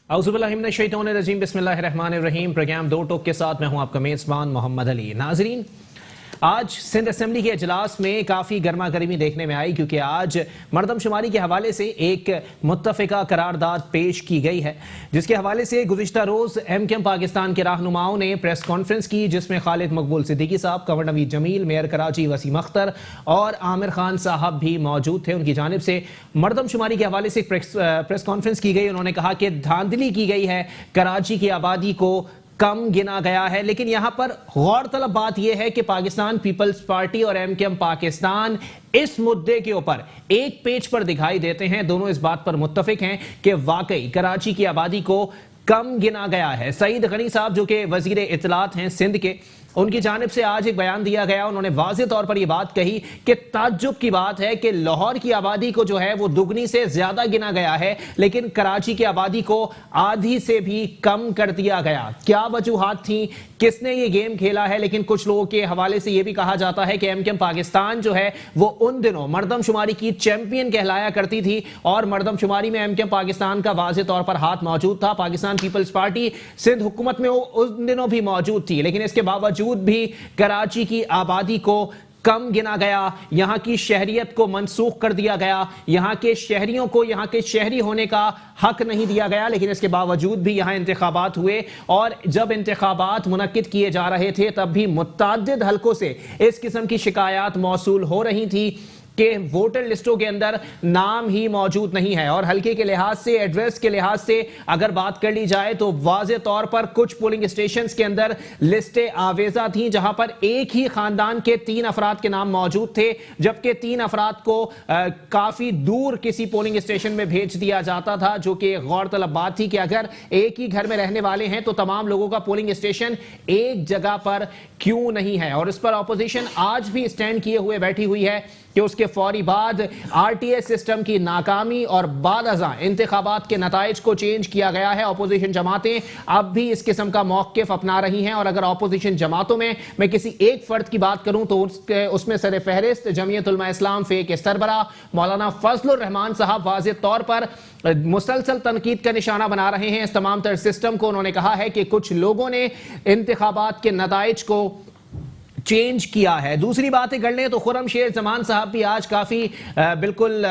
औज़ुबिल्लाहिमिनश्शैतानिर्रजीम बिस्मिल्लाहिर्रहमानिर्रहीम। प्रोग्राम दो टोक के साथ मैं हूं आपका मेज़बान मोहम्मद अली। नाजरीन, आज सिंध असेंबली के इजलास में काफ़ी गर्मा गर्मी देखने में आई क्योंकि आज मरदमशुमारी के हवाले से एक मुत्तफ़िका करारदाद पेश की गई है, जिसके हवाले से गुज़िश्ता रोज़ MKM पाकिस्तान के रहनुमाओं ने प्रेस कॉन्फ्रेंस की, जिसमें खालिद मकबूल सिद्दीकी साहब, कंवर नवीद जमील, मेयर कराची वसीम अख्तर और आमिर खान साहब भी मौजूद थे। उनकी जानिब से मरदमशुमारी के हवाले से प्रेस कॉन्फ्रेंस की गई। उन्होंने कहा कि धांधली की गई है, कराची की आबादी को कम गिना गया है। लेकिन यहां पर गौरतलब बात यह है कि पाकिस्तान पीपल्स पार्टी और MKM पाकिस्तान इस मुद्दे के ऊपर एक पेज पर दिखाई देते हैं। दोनों इस बात पर मुत्तफिक हैं कि वाकई कराची की आबादी को कम गिना गया है। सईद गनी साहब जो कि वजीर इत्तलात हैं सिंध के, उनकी जानिब से आज एक बयान दिया गया। उन्होंने वाज़ेह तौर पर यह बात कही कि ताज्जुब की बात है कि लाहौर की आबादी को जो है वो दुगनी से ज्यादा गिना गया है, लेकिन कराची की आबादी को आधी से भी कम कर दिया गया। क्या वजूहात थी, किसने ये गेम खेला है? लेकिन कुछ लोगों के हवाले से यह भी कहा जाता है कि MKM पाकिस्तान जो है वो उन दिनों मरदमशुमारी की चैंपियन कहलाया करती थी और मरदमशुमारी में MKM पाकिस्तान का वाज़ेह तौर पर हाथ मौजूद था। पाकिस्तान पीपल्स पार्टी सिंध हुकूमत में उन दिनों भी मौजूद थी, लेकिन इसके बावजूद भी कराची की आबादी को कम गिना गया। यहां की शहरियत को मनसूख कर दिया गया। यहां के शहरियों को यहां के शहरी होने का हक नहीं दिया गया। लेकिन इसके बावजूद भी यहां इंतखाबात हुए और जब इंतखाबात मुनक्किद किए जा रहे थे तब भी मुतअद्दिद हलकों से इस किस्म की शिकायत मौसूल हो रही थी कि वोटर लिस्टों के अंदर नाम ही मौजूद नहीं है। और हल्के के लिहाज से, एड्रेस के लिहाज से अगर बात कर ली जाए तो वाज़ेह तौर पर कुछ पोलिंग स्टेशंस के अंदर लिस्टें आवेजा थी जहां पर एक ही खानदान के 3 अफराद के नाम मौजूद थे, जबकि 3 अफराद को काफी दूर किसी पोलिंग स्टेशन में भेज दिया जाता था, जो कि गौरतलब बात थी कि अगर एक ही घर में रहने वाले हैं तो तमाम लोगों का पोलिंग स्टेशन एक जगह पर क्यों नहीं है। और इस पर ऑपोजिशन आज भी स्टैंड किए हुए बैठी हुई है कि उसके फौरी बाद RTA सिस्टम की नाकामी और बाद अज़ां इंतखाबात के नताइज को चेंज किया गया है। अपोजिशन जमातें अब भी इस किस्म का मौक़िफ़ अपना रही हैं। और अगर अपोजिशन जमातों में मैं किसी एक फर्द की बात करूं तो उसमें सर फहरिस्त जमीयत उलमा इस्लाम फ़े के सरबरा मौलाना फजलुर रहमान साहब वाज़ेह तौर पर मुसलसल तनकीद का निशाना बना रहे हैं इस तमाम तर सिस्टम को। उन्होंने कहा है कि कुछ लोगों ने इंतखाबात के नताइज को चेंज किया है। दूसरी बातें कर लें तो खुर्रमशेर जमान साहब भी आज काफी बिल्कुल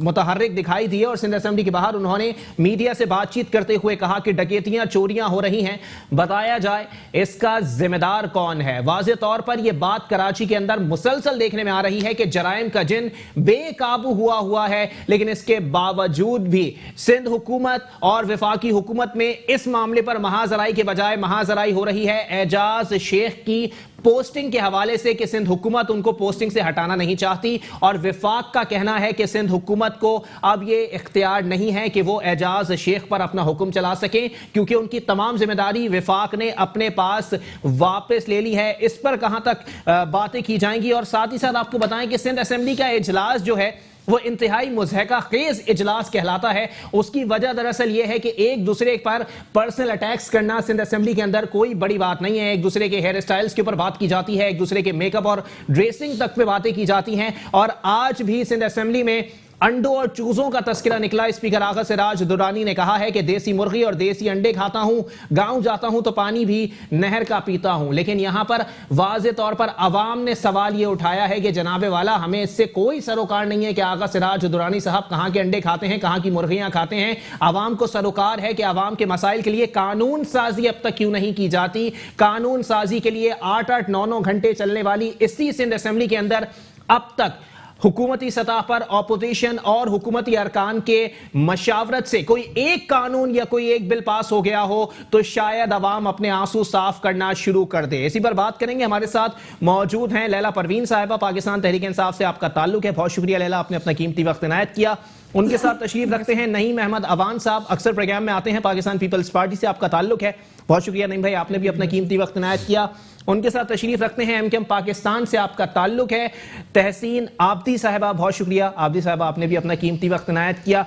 मुतहर्रिक दिखाई दिए और सिंध असेंबली के बाहर उन्होंने मीडिया से बातचीत करते हुए कहा कि डकैतियां, चोरियां हो रही हैं, बताया जाए इसका जिम्मेदार कौन है। वाज़ेह तौर पर यह बात कराची के अंदर मुसलसल देखने में आ रही है कि जराइम का जिन बेकाबू हुआ है, लेकिन इसके बावजूद भी सिंध हुकूमत और वफाकी हुकूमत में इस मामले पर महाजराई के बजाय महाजराई हो रही है। एजाज शेख की पोस्टिंग के हवाले से कि सिंध हुकूमत उनको पोस्टिंग से हटाना नहीं चाहती और विफाक का कहना है कि सिंध हुकूमत को अब ये इख्तियार नहीं है कि वो एजाज शेख पर अपना हुक्म चला सकें, क्योंकि उनकी तमाम जिम्मेदारी विफाक ने अपने पास वापस ले ली है। इस पर कहां तक बातें की जाएंगी। और साथ ही साथ आपको बताएं कि सिंध असेंबली का इजलास जो है वो इंतहाई मुज़हका खेज इजलास कहलाता है। उसकी वजह दरअसल ये है कि एक दूसरे पर पर्सनल अटैक्स करना सिंध असेंबली के अंदर कोई बड़ी बात नहीं है। एक दूसरे के हेयर स्टाइल्स के ऊपर बात की जाती है, एक दूसरे के मेकअप और ड्रेसिंग तक पे बातें की जाती हैं। और आज भी सिंध असेंबली में अंडों और चूजों का तस्करा निकला। स्पीकर आगा सिराज दुरानी ने कहा है कि देसी मुर्गी और देसी अंडे खाता हूं, गांव जाता हूं तो पानी भी नहर का पीता हूं। लेकिन यहां पर वाज़ेह तौर पर अवाम ने सवाल यह उठाया है कि जनाबे वाला, हमें इससे कोई सरोकार नहीं है कि आगा सिराज दुरानी साहब कहां के अंडे खाते हैं, कहां की मुर्गियां खाते हैं। अवाम को सरोकार है कि अवाम के मसाइल के लिए कानून साजी अब तक क्यों नहीं की जाती। कानून साजी के लिए 8-8, 9-9 घंटे चलने वाली इसी सिंध असेंबली के अंदर अब तक हुकूमती सतह पर ऑपोजिशन और हुकूमती अरकान के मशावरत से कोई एक कानून या कोई एक बिल पास हो गया हो तो शायद अवाम अपने आंसू साफ करना शुरू कर दे। इसी पर बात करेंगे। हमारे साथ मौजूद हैं लैला परवीन साहिबा। पाकिस्तान तहरीक इंसाफ से आपका ताल्लुक है। बहुत शुक्रिया लैला, आपने अपना कीमती वक्त इनायत किया। उनके साथ तशरीफ रखते हैं नईम अहमद अवान साहब, अक्सर प्रोग्राम में आते हैं, पाकिस्तान पीपल्स पार्टी से आपका ताल्लुक है। बहुत शुक्रिया नईम भाई, आपने भी अपना कीमती वक्त इनायत किया। उनके साथ तशरीफ रखते हैं MKM पाकिस्तान से आपका ताल्लुक है तहसीन आबदी साहिबा। बहुत शुक्रिया आबदी साहिबा, आपने भी अपना कीमती वक्त इनायत किया।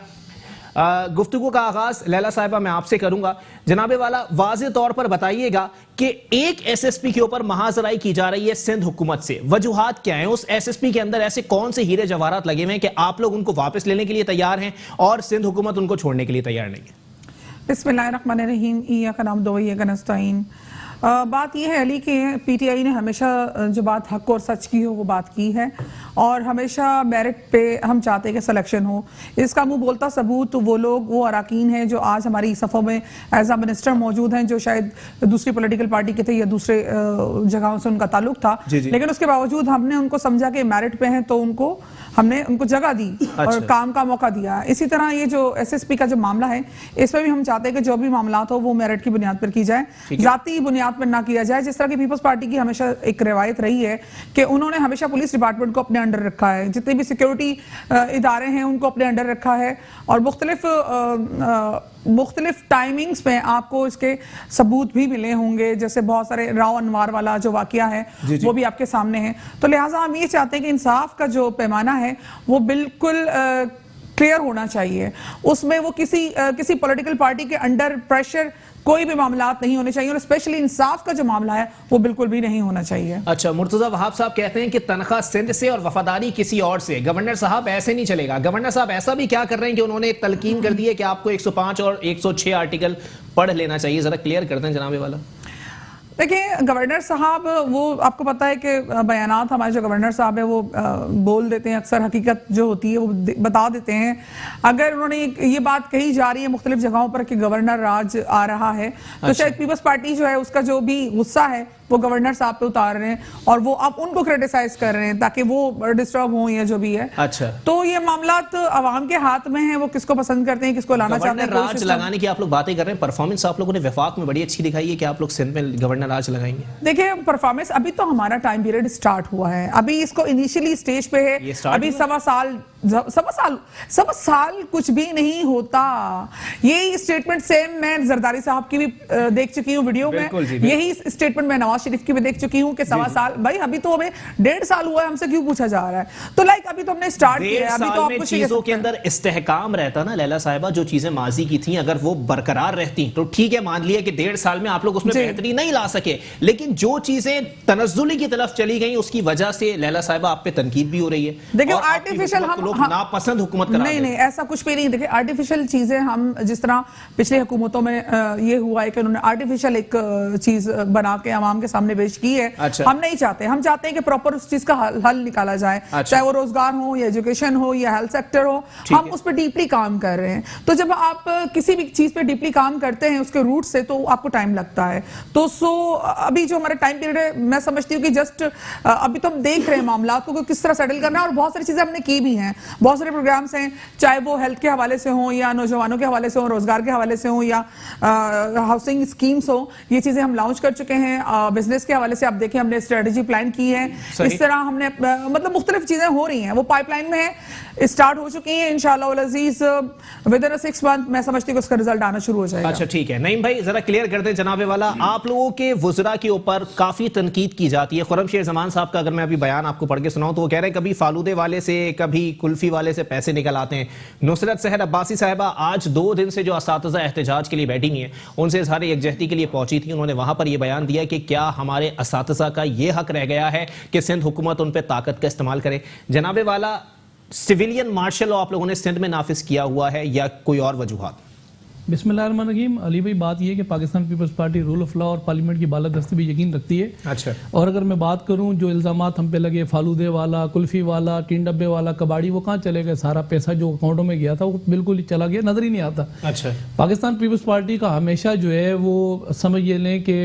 गुफ्तगू का आगाज लैला साहिबा मैं आपसे करूंगा। जनाबे वाला, वाज़ेह तौर पर बताइएगा कि एक SSP के ऊपर महाजराई की जा रही है सिंध हुकूमत से, वजूहात क्या हैं? उस SSP के अंदर ऐसे कौन से हीरे जवाहरात लगे हुए हैं कि आप लोग उनको वापस लेने के लिए तैयार हैं और सिंध हुकूमत उनको छोड़ने के लिए तैयार नहीं है? बिस्मिल्लाहिर्रहमानिर्रहीम इय्याका नअबुदु व इय्याका नस्तईन। बात यह है अली कि पीटीआई ने हमेशा जो बात हक और सच की हो वो बात की है और हमेशा मेरिट पे हम चाहते हैं कि सिलेक्शन हो। इसका मुंह बोलता सबूत वो लोग, वो अराकीन हैं जो आज हमारी सफ़ों में एज अ मिनिस्टर मौजूद हैं, जो शायद दूसरी पॉलिटिकल पार्टी के थे या दूसरे जगहों से उनका ताल्लुक था, लेकिन उसके बावजूद हमने उनको समझा कि मेरिट पे हैं तो हमने उनको जगह दी और काम का मौका दिया। इसी तरह ये जो एसएसपी का जो मामला है, इसमें भी हम चाहते हैं कि जो भी मामला हो वो मेरिट की बुनियाद पर की जाए, जाती बुनियाद पर ना किया जाए। जिस तरह की पीपल्स पार्टी की हमेशा एक रिवायत रही है कि उन्होंने हमेशा पुलिस डिपार्टमेंट को अपने अंडर रखा है, जितने भी सिक्योरिटी इदारे हैं उनको अपने अंडर रखा है और मुख्तलिफ टाइमिंग्स में आपको इसके सबूत भी मिले होंगे, जैसे बहुत सारे राव अनवार वाला जो वाकया है वो भी आपके सामने है। तो लिहाजा हम ये चाहते हैं कि इंसाफ का जो पैमाना है वो बिल्कुल क्लियर होना चाहिए। उसमें वो किसी पॉलिटिकल पार्टी के अंडर प्रेशर कोई भी मामला नहीं होने चाहिए और स्पेशली इंसाफ का जो मामला है वो बिल्कुल भी नहीं होना चाहिए। अच्छा, मुर्तजा वहाब साहब कहते हैं कि तनख्वाह सिंध से और वफादारी किसी और से। गवर्नर साहब ऐसे नहीं चलेगा। गवर्नर साहब ऐसा भी क्या कर रहे हैं कि उन्होंने एक तलकीन कर दी है कि आपको 105 और 106 आर्टिकल पढ़ लेना चाहिए। जरा क्लियर करते हैं जनाबे वाला। देखिए, गवर्नर साहब वो आपको पता है कि बयानात हमारे जो गवर्नर साहब है वो बोल देते हैं, अक्सर हकीकत जो होती है वो बता देते हैं। अगर उन्होंने ये बात कही जा रही है मुख्तलिफ जगहों पर कि गवर्नर राज आ रहा है, तो शायद पीपल्स पार्टी जो है उसका जो भी गुस्सा है वो गवर्नर साहब पे उतार रहे हैं और वो अब उनको क्रिटिसाइज कर रहे हैं ताकि वो डिस्टर्ब हो या जो भी है। अच्छा, तो ये मामला अवाम के हाथ में है, वो किसको पसंद करते हैं, किसको लाना चाहते हैं। राज लगाने की आप लोग बातें कर रहे हैं, परफॉर्मेंस आप लोगों ने वफाक में बड़ी अच्छी दिखाई है कि आप लोग सिंध में गवर्नर राज लगाएंगे। देखिए, परफॉर्मेंस अभी तो हमारा टाइम पीरियड स्टार्ट हुआ है, अभी इसको इनिशियली स्टेज पे है, अभी सवा साल कुछ भी नहीं होता। यही स्टेटमेंट सेम मैं जरदारी साहब की भी देख चुकी हूँ वीडियो में, यही स्टेटमेंट मैं नवाज शरीफ की भी देख चुकी हूँ कि सवा साल, भाई अभी तो हमें 1.5 साल हुआ है, हमसे क्यों पूछा जा रहा है। तो लाइक अभी तो हमने स्टार्ट किया है, अभी तो आपको चीजों के अंदर इस्तेहकाम रहता ना लैला साहिबा, जो चीजें माजी की थी अगर वो बरकरार रहती तो ठीक है, मान लिया कि 1.5 साल में आप लोग उसमें बेहतरी नहीं ला सके, लेकिन जो चीजें तनज़्ज़ुली की तरफ चली गई उसकी वजह से लैला साहिबा आप पे तनकीद भी हो रही है। देखिए, आर्टिफिशियल हम नापसंद हुकूमत नहीं, ऐसा कुछ भी नहीं। देखिए, आर्टिफिशियल चीजें हम जिस तरह पिछले हुकूमतों में ये हुआ है कि उन्होंने आर्टिफिशियल एक चीज बना के आवाम के सामने पेश की है। अच्छा। हम नहीं चाहते, हम चाहते हैं कि प्रॉपर उस चीज का हल निकाला जाए। अच्छा। चाहे वो रोजगार हो या एजुकेशन हो या हेल्थ सेक्टर हो, हम उस पर डीपली काम कर रहे हैं। तो जब आप किसी भी चीज पे डीपली काम करते हैं उसके रूट से, तो आपको टाइम लगता है। तो अभी जो हमारा टाइम पीरियड है, मैं समझती हूँ कि जस्ट अभी तो हम देख रहे हैं मामला को किस तरह सेटल करना है और बहुत सारी चीजें हमने की भी हैं, बहुत सारे प्रोग्राम्स हैं, चाहे वो हेल्थ के हवाले से हो या नौजवानों के हवाले से हो, रोजगार के हवाले से हो या हाउसिंग स्कीम्स हो, ये चीजें हम लॉन्च कर चुके हैं। बिजनेस के हवाले से आप देखें, हमने स्ट्रेटेजी प्लान की है। इस तरह हमने मतलब मुख्तलिफ चीजें हो रही हैं, वो पाइपलाइन में है, स्टार्ट हो चुकी हैं। इंशाअल्लाह अल अजीज विद इन 6 मंथ मैं समझती हूँ उसका रिजल्ट आना शुरू हो जाएगा। अच्छा, ठीक है। नईम भाई, जरा क्लियर कर दें जनाबे वाला, आप लोगों के वुज़रा के ऊपर काफी तनकीद की जाती है। खुर्रम शेर ज़मान साहब का अगर मैं अभी बयान आपको पढ़ के सुनाऊं तो वो कह रहे हैं कभी फालूदे वाले से, कभी कुल्फी वाले से पैसे निकल आते हैं। नुसरत सहर अब्बासी साहिबा आज 2 दिन से जो असातिज़ा एहतजाज के लिए बैठी हुई हैं, उनसे इज़हार यकजहती के लिए पहुंची थी। उन्होंने वहां पर यह बयान दिया कि क्या हमारे असातिज़ा का यह हक रह गया है कि सिंध हुकूमत उन पर ताकत का इस्तेमाल करे। जनाबे वाला, सिविलियन मार्शल लॉ आप लोगों ने सिंध में नाफिज किया हुआ है या कोई और वजूहात? बिस्मिल्लाहिर्रहमानिर्रहीम। अली भाई, बात यह है कि Pakistan peoples party rule of law और पार्लियामेंट की बालादस्ती भी यकीन रखती है। अच्छा। और अगर मैं बात करूं जो इल्जामात हम पे लगे, फालूदे वाला, कुल्फी वाला, टीन डब्बे वाला, कबाड़ी, वो कहाँ चले गए? सारा पैसा जो अकाउंटों में गया था वो बिल्कुल ही चला गया, नजर ही नहीं आता। अच्छा। पाकिस्तान पीपल्स पार्टी का हमेशा जो है वो समझ ये लें कि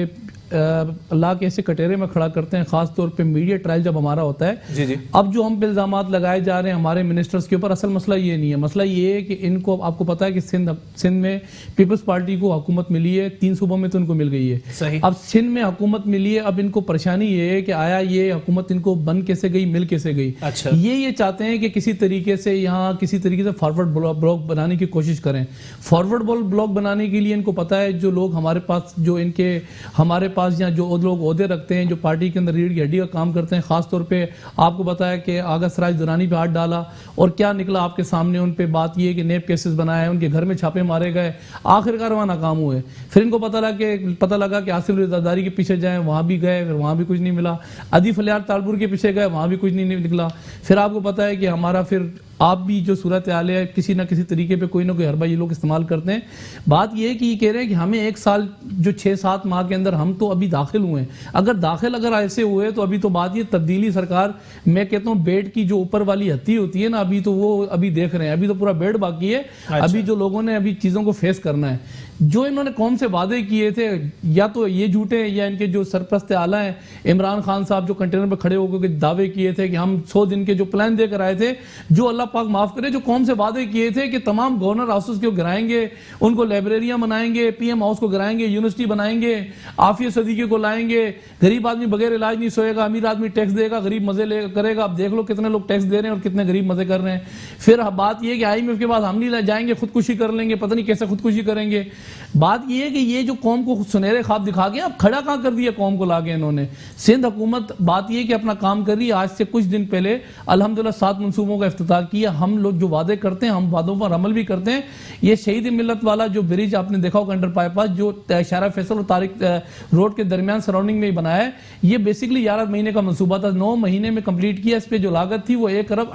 अल्लाह के ऐसे कटेरे में खड़ा करते हैं, खास तौर पे मीडिया ट्रायल जब हमारा होता है। जी। अब जो हम पे इल्जामात लगाए जा रहे हैं हमारे मिनिस्टर्स के ऊपर, असल मसला ये नहीं है। मसला ये है कि इनको, आपको पता है कि सिंध में पीपल्स पार्टी को हुकूमत मिली है, 3 सूबों में तो इनको मिल गई है। सही। अब सिंध में हुकूमत मिली है, अब इनको परेशानी ये है कि आया ये हुकूमत इनको बन कैसे गई, मिल कैसे गई। अच्छा। ये चाहते हैं कि किसी तरीके से यहाँ किसी तरीके से फॉरवर्ड ब्लॉक बनाने की कोशिश करें। फॉरवर्ड ब्लॉक बनाने के लिए इनको पता है जो लोग हमारे पास, जो इनके हमारे पास यहाँ जो लोग ओहदे रखते हैं, जो पार्टी के अंदर रीढ़ की हड्डी का काम करते हैं, खास तौर पे आपको बताया कि आगा सराज दुरानी पे हाथ डाला और क्या निकला आपके सामने। उन पे बात ये कि नेप केसेस बनाए, उनके घर में छापे मारे गए, आखिरकार वहाँ नाकाम हुए। फिर इनको पता लगा कि आसिफ रिजादारी के पीछे जाए, वहाँ भी गए, फिर वहाँ भी कुछ नहीं मिला। अदी फलियार तालपुर के पीछे गए, वहाँ भी कुछ नहीं निकला। फिर आपको पता है कि हमारा फिर आप भी जो सूरत हाल है किसी ना किसी तरीके पे कोई ना कोई हरबा ये लोग इस्तेमाल करते हैं। बात ये है कि ये कह रहे हैं कि हमें 1 साल जो 6-7 माह के अंदर हम तो अभी दाखिल हुए हैं, अगर ऐसे हुए तो अभी तो बात ये तब्दीली सरकार, मैं कहता हूँ बेड की जो ऊपर वाली हत्ती होती है ना, अभी तो वो अभी देख रहे हैं, अभी तो पूरा बेड बाकी है। अच्छा। अभी जो लोगों ने अभी चीजों को फेस करना है, जो इन्होंने कौन से वादे किए थे, या तो ये झूठे या इनके जो सरपरस्त आला हैं इमरान खान साहब जो कंटेनर पर खड़े होकर दावे किए थे कि हम 100 दिन के जो प्लान देकर आए थे, जो अल्लाह पाक माफ करे, जो कौन से वादे किए थे कि तमाम गवर्नर हाउसेस को गिराएंगे, उनको लाइब्रेरियां बनाएंगे, पीएम हाउस को गिराएंगे, यूनिवर्सिटी बनाएंगे, आफिया सदीके को लाएंगे, गरीब आदमी बगैर इलाज नहीं सोएगा, अमीर आदमी टैक्स देगा, गरीब मजे करेगा। आप देख लो कितने लोग टैक्स दे रहे हैं और कितने गरीब मजे कर रहे हैं। फिर बात यह कि IMF के बाद हम नहीं जाएंगे, खुदकुशी कर लेंगे, पता नहीं कैसे खुदकुशी करेंगे। बात यह है कि ये जो कौम को सुनहरे ख्वाब दिखा के अब खड़ा कहां कर दिया कौम को लाके इन्होंने। सिंध हुकूमत बात यह कि अपना काम कर रही है। आज से कुछ दिन पहले अल्हम्दुलिल्लाह 7 मंसूबों का इफ्तिताह किया। हम लोग जो वादे करते हैं हम वादों पर अमल भी करते हैं। ये शहीद मिल्लत वाला जो ब्रिज आपने देखा होगा अंडर बाईपास, जो शारा फैसल और तारिक रोड के दरमियान सराउंडिंग में ही बनाया है, ये बेसिकली 11 महीने का मंसूबा था, 9 महीने में कंप्लीट किया। इस पे जो लागत थी वो 1 अरब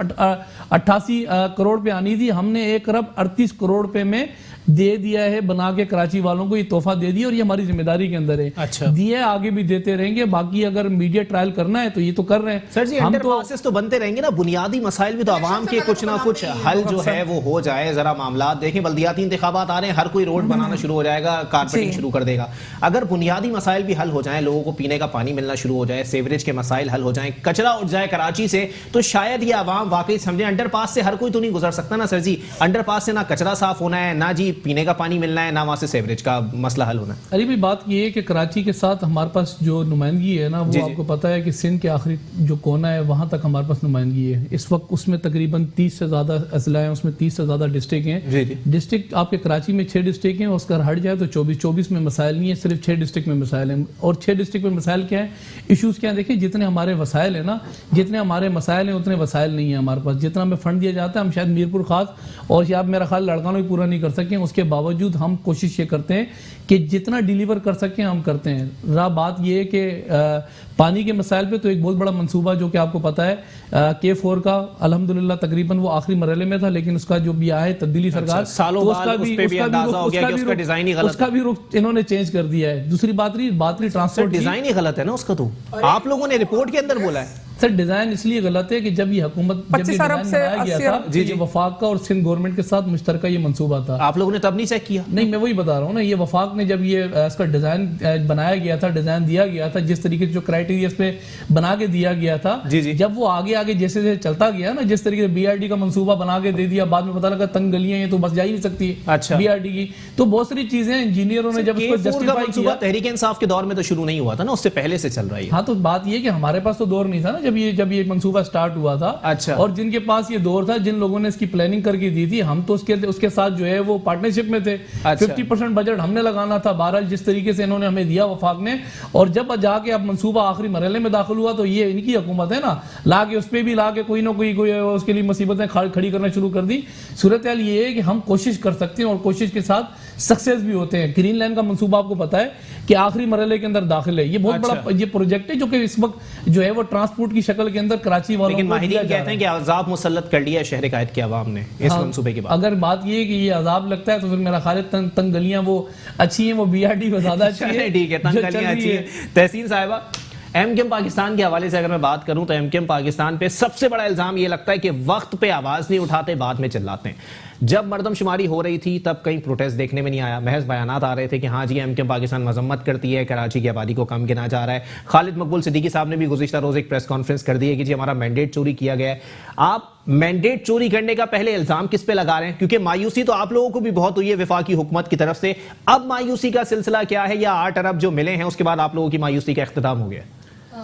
88 करोड़ पे आनी थी, हमने 1 अरब 38 करोड़ पे में दे दिया है बना के कराची वालों को। ये तोहफा दे दिया और ये हमारी जिम्मेदारी के अंदर है। अच्छा। दिए आगे भी देते रहेंगे। बाकी अगर मीडिया ट्रायल करना है तो ये तो कर रहे हैं सर जी, अंडरपासेस तो बनते रहेंगे ना, बुनियादी मसाइल भी तो आवाम के कुछ ना कुछ हल जो है वो हो जाए। जरा मामला देखें, बल्दियाती इंतखाबात आ रहे हैं, हर कोई रोड बनाना शुरू हो जाएगा, कारपेटिंग शुरू कर देगा। अगर बुनियादी मसाइल भी हल हो जाए, लोगों को पीने का पानी मिलना शुरू हो जाए, सीवरेज के मसाइल हल हो जाए, कचरा उठ जाए कराची से, तो शायद ये आवाम वाकई समझे। अंडरपास से हर कोई तो नहीं गुजर सकता ना सर जी। अंडरपास से ना कचरा साफ होना है, ना जी पीने का पानी मिलना है, ना वहां से सीवरेज का मसला हल होना है। अरे भाई बात ये है कि कराची के साथ हमारे पास जो नुमाइंदगी है ना, वो आपको पता है कि सिंध के आखिरी जो कोना है वहां तक हमारे पास नुमाइंदगी है। इस वक्त उसमें तकरीबन 30 से ज्यादा अजला हैं, उसमें 30 से ज्यादा डिस्ट्रिक्ट हैं। डिस्ट्रिक्ट आपके कराची में 6 डिस्ट्रिक्ट हैं, उसका हट जाए तो 24 में मसाइल नहीं है, सिर्फ 6 डिस्ट्रिक्ट में मसाइल हैं। और 6 डिस्ट्रिक्ट में मसाइल क्या है, इशूज क्या है? देखिए, जितने हमारे वसाइल है ना, जितने हमारे मसाइल हैं उतने वसाइल नहीं है हमारे पास। जितना हमें फंड दिया जाता है हम शायद मीरपुर खास और या मेरा ख्याल लड़कानों भी पूरा नहीं कर सकें। उसके बावजूद हम कोशिश ये करते हैं कि जितना डिलीवर कर सकें हम करते हैं। रहा बात ये है कि पानी के मसाइल पे तो एक बहुत बड़ा मंसूबा जो कि आपको पता है K4 का, अल्हम्दुलिल्लाह तकरीबन वो आखिरी मरहले में था, लेकिन उसका जो भी आया है तब्दीली सरकार, सालों बाद उस पे भी अंदाजा हो गया कि उसका डिजाइन ही गलत है, उसका भी रुख इन्होंने चेंज कर दिया है। दूसरी बात रही ट्रांसपोर्ट, डिजाइन ही गलत है ना उसका, तो आप लोगों ने रिपोर्ट के अंदर बोला है सर। डिजाइन इसलिए गलत है कि जब ये हुकूमत जब ये डिजाइन बनाया गया था, ये वफाक का और सिंध गवर्नमेंट के साथ मुश्तरका ये मंसूबा था। आप लोगों ने तब नहीं चेक किया? नहीं, मैं वही बता रहा हूँ ना, ये वफाक ने जब ये इसका डिजाइन बनाया गया था, डिजाइन दिया गया था, जिस तरीके से जो क्राइटेरिया पे बना के दिया गया था, जब वो आगे आगे जैसे जैसे चलता गया ना, जिस तरीके से BRD का मंसूबा बना के दे दिया, बाद में पता लगा तंग गलियां ये तो बस जा ही नहीं सकती। अच्छा। BRD की तो बहुत सारी चीजें इंजीनियरों ने जब उसको जस्टिफाई किया। तहरीक इंसाफ के दौर में तो शुरू नहीं हुआ था ना, उससे पहले से चल रहा है। हाँ, तो बात ये कि हमारे पास तो दौर नहीं था ना जब ये मंसूबा स्टार्ट हुआ था। अच्छा। और जिनके पास ये दौर था, जिन लोगों ने इसकी प्लानिंग करके दी थी, हम तो उसके साथ जो है वो पार्टनरशिप में थे। 50% बजट हमने लगाना था। बहरहाल जिस तरीके से इन्होंने हमें दिया वफाक ने, और जब जाके अब मंसूबा आखिरी मरहले में दाखिल हुआ तो ये इनकी हुकूमत है ना, लाके उस पर भी लाके कोई ना कोई उसके लिए मुसीबतें खड़ी करना शुरू कर दी। सूरत हाल ये है कि हम कोशिश कर सकते हैं और कोशिश के साथ सक्सेस भी होते हैं। ग्रीन लाइन का मंसूबा आपको पता है कि आखिरी मरहले के अंदर दाखिल है। ये बहुत बड़ा ये प्रोजेक्ट है जो कि इस वक्त जो है वो ट्रांसपोर्ट की शक्ल के अंदर कराची वालों को माहिरीन कहते हैं कि अजाब मुसल्लत कर लिया शहर कायद की आवाम ने इस मंसूबे के बाद। अगर बात ये है कि ये अजाब लगता है तो फिर मेरा ख्याल है तंग गलियां वो अच्छी हैं, वो BRD में ज्यादा अच्छी है। ठीक है, तंग गलियां अच्छी है। तहसीन साहिबा, MKM पाकिस्तान के हवाले से अगर मैं बात करूं तो MKM पाकिस्तान पे सबसे बड़ा इल्जाम ये लगता है कि वक्त पे आवाज नहीं उठाते, बाद में चिल्लाते हैं। जब मरदमशुमारी हो रही थी तब कहीं प्रोटेस्ट देखने में नहीं आया, महज बयानात आ रहे थे कि हाँ जी MKM पाकिस्तान मजम्मत करती है, कराची की आबादी को कम गिना जा रहा है। खालिद मकबूल सिद्दीकी साहब ने भी गुज़िश्ता रोज एक प्रेस कॉन्फ्रेंस कर दी है कि जी हमारा मैंडेट चोरी किया गया है। आप मैंडेट चोरी करने का पहले इल्जाम किस पे लगा रहे हैं? क्योंकि मायूसी तो आप लोगों को भी बहुत हुई है वफाकी हुकूमत की तरफ से। अब मायूसी का सिलसिला क्या है, या 8 अरब जो मिले हैं उसके बाद आप लोगों की मायूसी का इख्तिताम हो गया?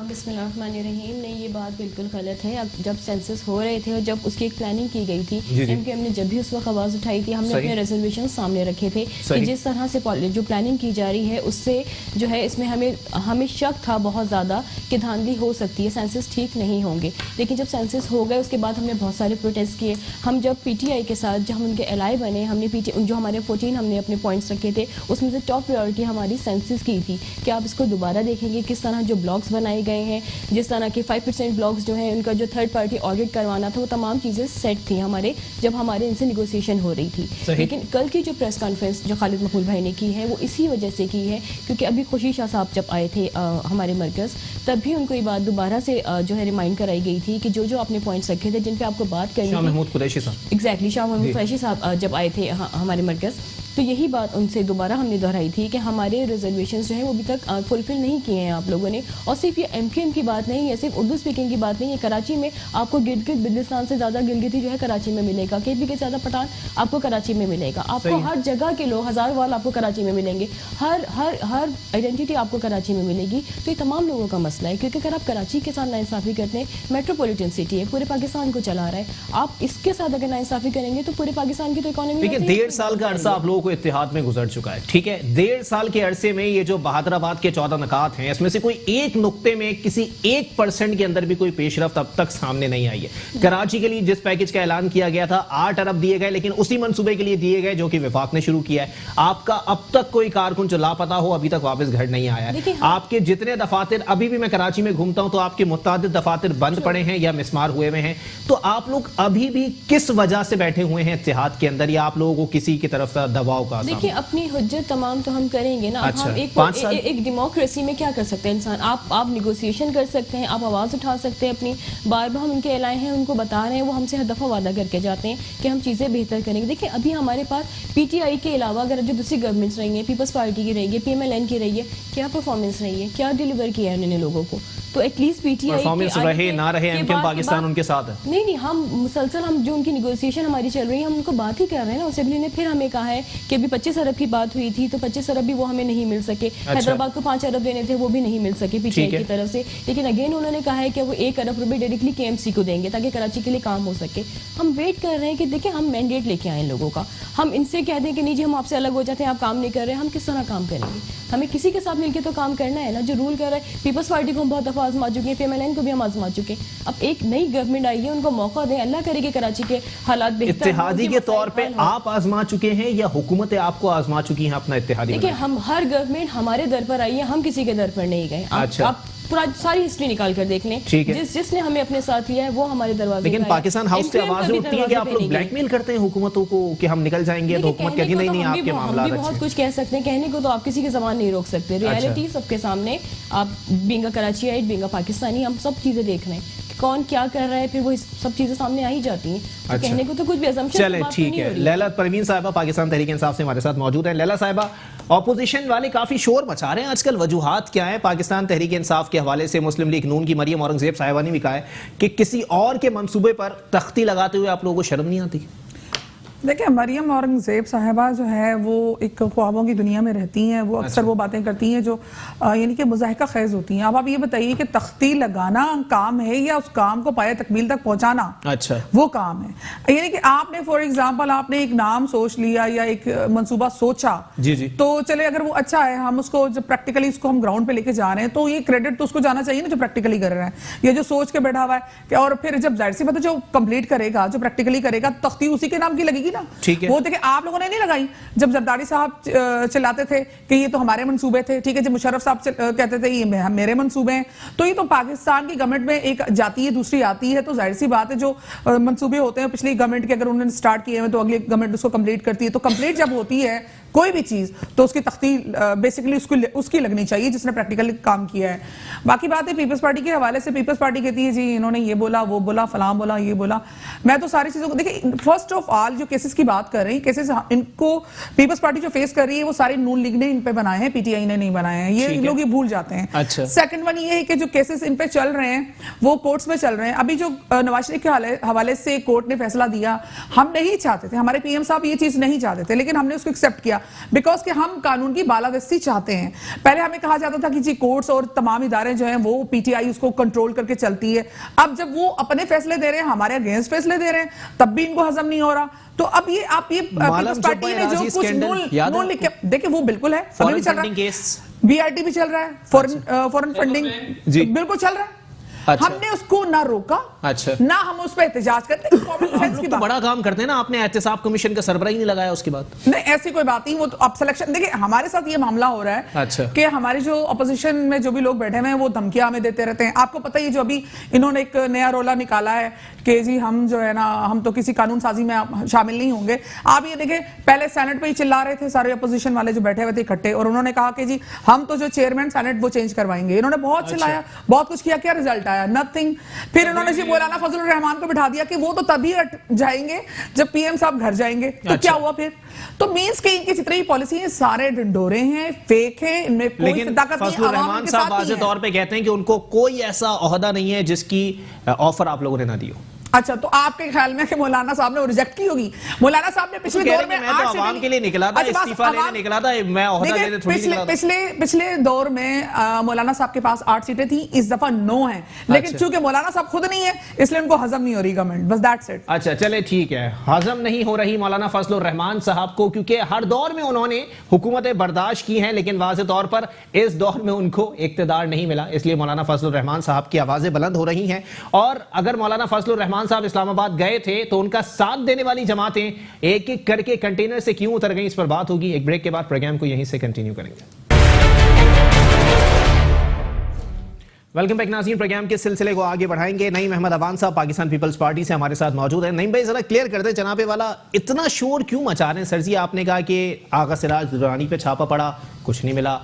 बिस्मिल्लाहिर्रहमानिर्रहीम। नहीं, ये बात बिल्कुल गलत है। अब जब सेंसस हो रहे थे और जब उसकी एक प्लानिंग की गई थी, MKM ने जब भी उस वक्त आवाज़ उठाई थी, हमने अपने रेजर्वेशन सामने रखे थे कि जिस तरह से जो प्लानिंग की जा रही है उससे जो है इसमें हमें शक था बहुत ज़्यादा कि धांधली हो सकती है, सेंसस ठीक नहीं होंगे। लेकिन जब सेंसस हो गए उसके बाद हमने बहुत सारे प्रोटेस्ट किए। हम जब PTI के साथ जब हम उनके एलाई बने, हमने जो हमारे 14 हमने अपने पॉइंट्स रखे थे उसमें से टॉप प्रायोरिटी हमारी सेंसस की थी कि आप इसको दोबारा देखेंगे, किस तरह जो ब्लॉक्स बनाए बनाए गए हैं, जिस तरह के 5% ब्लॉक्स जो हैं उनका जो थर्ड पार्टी ऑडिट करवाना था, वो तमाम चीज़ें सेट थी हमारे जब हमारे इनसे निगोसिएशन हो रही थी। लेकिन कल की जो प्रेस कॉन्फ्रेंस जो खालिद मकबूल भाई ने की है वो इसी वजह से की है क्योंकि अभी खुशी शाह साहब जब आए थे हमारे मरकज़, तब भी उनको ये बात दोबारा से जो है रिमाइंड कराई गई थी कि जो आपने पॉइंट्स रखे थे जिन पे आपको बात करनी थी। शाह महमूद कुरैशी साहब, एग्जैक्टली, शाह महमूद कुरैशी साहब जब आए थे हमारे मरकज़, तो यही बात उनसे दोबारा हमने दोहराई थी कि हमारे रिजर्वेशंस जो हैं वो अभी तक फुलफिल नहीं किए हैं आप लोगों ने। और सिर्फ ये एमक्यूएम की बात नहीं है, सिर्फ उर्दू स्पीकिंग की बात नहीं है। कराची में आपको गिलगित बिल्तिस्तान से ज़्यादा गिलगिती जो है कराची में मिलेगा, केपी के ज़्यादा पठान आपको कराची में मिलेगा, आपको हर जगह के लोग हज़ार वाल आपको कराची में मिलेंगे, हर हर हर आइडेंटिटी आपको कराची में मिलेगी। तो ये तमाम लोगों का मसला है क्योंकि अगर आप कराची के साथ नाइंसाफ़ी करते हैं, मेट्रोपॉलिटन सिटी है, पूरे पाकिस्तान को चला रहा है, आप इसके साथ अगर नाइंसाफ़ी करेंगे तो पूरे पाकिस्तान की तो इकॉनमी। लेकिन 1.5 साल का अरसा आप लोगों को इत्तेहाद में गुजर चुका है, ठीक है। 1.5 साल के अरसे में ये जो बहादुराबाद के 14 नकात हैं, इसमें से कोई एक नुक्ते में किसी 1% के अंदर भी कोई पेशरफ्त अब तक सामने नहीं आई है। कराची के लिए जिस पैकेज का ऐलान किया गया था 8 अरब दिए गए, लेकिन उसी मंसूबे के लिए दिए गए जो कि विफाक ने शुरू किया है। आपका अब तक कोई कारकुन जो लापता हो अभी तक वापस घर नहीं आया है। आपके जितने दफातर, अभी भी मैं कराची में घूमता हूं तो आपके मुतअद्दिद दफातर बंद पड़े हैं या मिसमार हुए हुए हैं। तो आप लोग अभी भी किस वजह से बैठे हुए हैं इत्तेहाद के अंदर, या आप लोगों को किसी की तरफ से दबाव का? देखिए, अपनी हुज्जत तमाम तो हम करेंगे ना। अच्छा, हम एक डेमोक्रेसी में क्या कर सकते हैं इंसान, आप निगोसिएशन कर सकते हैं, आप आवाज़ उठा सकते हैं अपनी। बार बार हम उनके एलान हैं, उनको बता रहे हैं, वो हमसे हर दफ़ा वादा करके जाते हैं कि हम चीज़ें बेहतर करेंगे। देखिए, अभी हमारे पास पीटीआई के अलावा अगर जो दूसरी गवर्नमेंट्स रही हैं, पीपल्स पार्टी की रही है, पीएमएलएन की रही है, क्या परफॉर्मेंस रही है, क्या डिलीवर किया है उन्होंने लोगों को? तो एटलीस्ट पीटीआई परफॉर्मेंस रहे ना रहे, एमक्यूएम पाकिस्तान उनके साथ है। नहीं, हम मुसलसल हम जो उनकी निगोसिएशन हमारी चल रही है हम उनको बात ही कर रहे हैं ना। असेंबली ने फिर हमें कहा है कि अभी 25 अरब की बात हुई थी तो 25 अरब भी वो हमें नहीं मिल सके। हैदराबाद को 5 अरब देने थे, वो भी नहीं मिल सके पीटीआई की तरफ से। लेकिन अगेन उन्होंने कहा है कि वो 1 अरब रुपए डायरेक्टली केएमसी को देंगे ताकि कराची के लिए काम हो सके। हम वेट कर रहे हैं कि देखिए, हम मैंडेट लेके आए लोगों का, हम इनसे कह दें कि नहीं जी हम आपसे अलग हो जाते हैं, आप काम नहीं कर रहे हैं, हम किस तरह काम करेंगे? हमें किसी के साथ मिलकर तो काम करना है ना। जो रूल कर रहा है, पीपल्स पार्टी को हम बहुत दफ़ा आजमा चुके हैं, पीएमएलएन को भी हम आजमा चुके हैं। अब एक नई गवर्नमेंट आई है, उनको मौका दें, अल्लाह करे कि कराची के हालात बेहतर। इत्तेहादी के तौर पे आप आजमा चुके हैं या हुकूमतें आपको आजमा चुकी हैं अपना इत्तेहादी? देखिए, हम हर गवर्नमेंट हमारे दर पर आई है, हम किसी के दर पर नहीं गए। आप पूरा सारी हिस्ट्री निकाल कर देख लें, जिसने हमें अपने साथ लिया है वो हमारे दरवाजे। लेकिन पाकिस्तान हाउस से आवाजें उठती हैं कि आप लोग ब्लैकमेल करते हैं हुकूमत को कि हम निकल जाएंगे, तो हुकूमत कहती नहीं नहीं आपके मामला अच्छे। बहुत कुछ कह सकते हैं, कहने को तो आप किसी की ज़बान नहीं रोक सकते। रियलिटी सबके सामने, आप being a Karachiite, being a Pakistani, हम सब चीजें देख रहे हैं कौन क्या कर रहा है, फिर वो सब चीजें सामने आ ही जाती हैं। तो कहने को तो कुछ भी असम्पशन। चलें, ठीक है। लैला परवीन साहिबा पाकिस्तान तहरीक इंसाफ से हमारे साथ मौजूद है। लैला साहिबा, ऑपोजिशन वाले काफी शोर मचा रहे हैं आजकल, वजूहात क्या है? पाकिस्तान तहरीक इंसाफ के हवाले से मुस्लिम लीग नून की मरियम औरंगजेब साहिबा ने भी कहा है कि किसी और के मंसूबे पर तख्ती लगाते हुए आप लोगों को शर्म नहीं आती? देखिए, मरियम औरंगजेब साहिबा जो है वो एक ख्वाबों की दुनिया में रहती हैं। वो अक्सर वो बातें करती हैं जो यानी कि मुज़ाहिका ख़ेज़ होती हैं। अब आप ये बताइए कि तख्ती लगाना काम है या उस काम को पाए तकमील तक पहुंचाना अच्छा वो काम है? यानी कि आपने फॉर एग्जांपल आपने एक नाम सोच लिया या एक मंसूबा सोचा, जी जी, तो चले अगर वो अच्छा है, हम उसको जब प्रैक्टिकली उसको हम ग्राउंड पे लेके जा रहे हैं तो ये क्रेडिट तो उसको जाना चाहिए ना जो प्रैक्टिकली कर रहा है, ये जो सोच के बैठा हुआ है। और फिर जब जाहिर सी बात है जो कंप्लीट करेगा, जो प्रैक्टिकली करेगा, तख्ती उसी के नाम की लगेगी ना। वो देखिए, आप लोगों ने नहीं लगाई। जब जरदारी साहब चिल्लाते थे कि ये तो हमारे मंसूबे थे, ठीक है, जब मुशर्रफ साहब कहते थे ये मेरे मंसूबे हैं, तो ये तो पाकिस्तान की गवर्नमेंट में एक जाती है, दूसरी आती है, तो जाहिर सी बात है जो मंसूबे होते हैं पिछली गवर्नमेंट के, अगर उन्होंने स्टार्ट किए हैं तो अगली गवर्नमेंट उसको कंप्लीट करती है। तो कंप्लीट जब होती है कोई भी चीज तो उसकी तख्ती बेसिकली उसकी लगनी चाहिए जिसने प्रैक्टिकली काम किया है। बाकी बात है पीपल्स पार्टी के हवाले से, पीपल्स पार्टी कहती है जी इन्होंने ये बोला, वो बोला, फलां बोला, ये बोला। मैं तो सारी चीजों को देखिए, फर्स्ट ऑफ ऑल जो केसेस की बात कर रही हैं, केसेस इनको पीपल्स पार्टी जो फेस कर रही है वो सारे नून लीग ने इन पे बनाए हैं, पीटीआई ने नहीं बनाए हैं, ये लोग ये भूल जाते हैं। अच्छा। सेकंड वन ये है कि जो केसेस इन पे चल रहे हैं वो कोर्ट्स में चल रहे हैं। अभी जो नवाज शरीफ के हवाले से कोर्ट ने फैसला दिया, हम नहीं चाहते थे, हमारे पीएम साहब ये चीज नहीं चाहते थे, लेकिन हमने उसको एक्सेप्ट किया बिकॉज कि हम कानून की बालादस्ती चाहते हैं। पहले हमें कहा जाता था कि जी कोर्ट्स और तमाम इदारे जो हैं वो पीटीआई उसको कंट्रोल करके चलती है। अब जब वो अपने फैसले दे रहे हैं, हमारे अगेंस्ट फैसले दे रहे हैं, तब भी इनको हजम नहीं हो रहा। तो अब ये आप ये पीपल्स पार्टी ने जो कुछ नून लिख के देखिए वो बिल्कुल है, अभी भी चल रहा है, बीआरटी भी चल रहा है, फॉरेन फंडिंग बिल्कुल चल रहा है। हमने उसको ना रोका अच्छा। ना हम उस पर एहतजाज करते। कॉमन आप सेंस लोग की तो बात। बड़ा काम करते हैं ना, आपने एहतसाब कमीशन का सरबराही नहीं लगाया उसके बाद। नहीं, ऐसी कोई बात नहीं। वो तो अब सिलेक्शन देखिए, हमारे साथ ये मामला हो रहा है अच्छा। कि हमारे जो अपोजिशन में जो भी लोग बैठे हुए हैं वो धमकियां हमें देते रहते हैं। आपको पता ही है, जो अभी इन्होंने एक नया रोला निकाला है कि जी हम जो है ना, हम तो किसी कानून साजी में शामिल नहीं होंगे। आप ये देखें, पहले सेनेट पे ही चिल्ला रहे थे सारे अपोजिशन वाले जो बैठे हुए थे इकट्ठे, और उन्होंने कहा कि जी हम तो जो चेयरमैन सेनेट वो चेंज करवाएंगे। इन्होंने बहुत चिल्लाया, बहुत कुछ किया, क्या रिजल्ट आया? नथिंग। फिर इन्होंने जी मौलाना फजलुर रहमान को बिठा दिया कि वो तो तभी जाएंगे जब पीएम साहब घर जाएंगे। तो क्या हुआ फिर? तो मींस के इनकी जितनी भी पॉलिसी है सारे ढिंढोरे हैं, फेक है, इनमें कोई लेकिन ताकत नहीं। फजलुर आवाम रहमान के साहब साथ नहीं वाज़े है। तौर पे कहते हैं कि उनको कोई ऐसा ओहदा नहीं है जिसकी ऑफर आप लोगों ने ना दी हो। अच्छा, तो आपके ख्याल में कि मौलाना साहब ने वो रिजेक्ट की होगी? मौलाना साहब ने पिछले दौर में मैं तो आवाम के लिए निकला था, इस्तीफा लेने निकला था, मैं ओहदा लेने थोड़ी निकला था। पिछले दौर में मौलाना साहब के पास 8 सीटें थी, इस दफा 9 हैं। लेकिन अच्छा। चूंकि मौलाना साहब खुद नहीं है, इसलिए उनको हजम नहीं हो रही गवर्नमेंट, बस दैट्स इट। अच्छा चले ठीक है, हजम नहीं हो रही मौलाना फजलुर रहमान साहब को, क्योंकि हर दौर में उन्होंने हुकूमतें बर्दाश्त की हैं, लेकिन वाज़े तौर पर इस दौर में उनको इक़्तिदार नहीं मिला, इसलिए मौलाना फजलुर रहमान साहब की आवाज़ें बुलंद हो रही हैं। और अगर मौलाना फजलुर रहमान साहब इस्लामाबाद गए थे तो उनका साथ देने वाली जमातें एक एक करके कंटेनर से क्यों उतर गई, इस पर बात होगी। एक ब्रेक के बाद प्रोग्राम को यहीं से कंटिन्यू करेंगे। वेलकम बैक नाज़रीन, प्रोग्राम के सिलसिले को आगे बढ़ाएंगे। नईम अहमद अवान साहब पाकिस्तान पीपल्स पार्टी से हमारे साथ मौजूद है। नईम भाई जरा क्लियर कर दें, जनाबे वाला इतना शोर क्यों मचा रहे हैं? सर जी आपने कहा कि आगा सिराज दुरानी पे छापा पड़ा, कुछ नहीं मिला,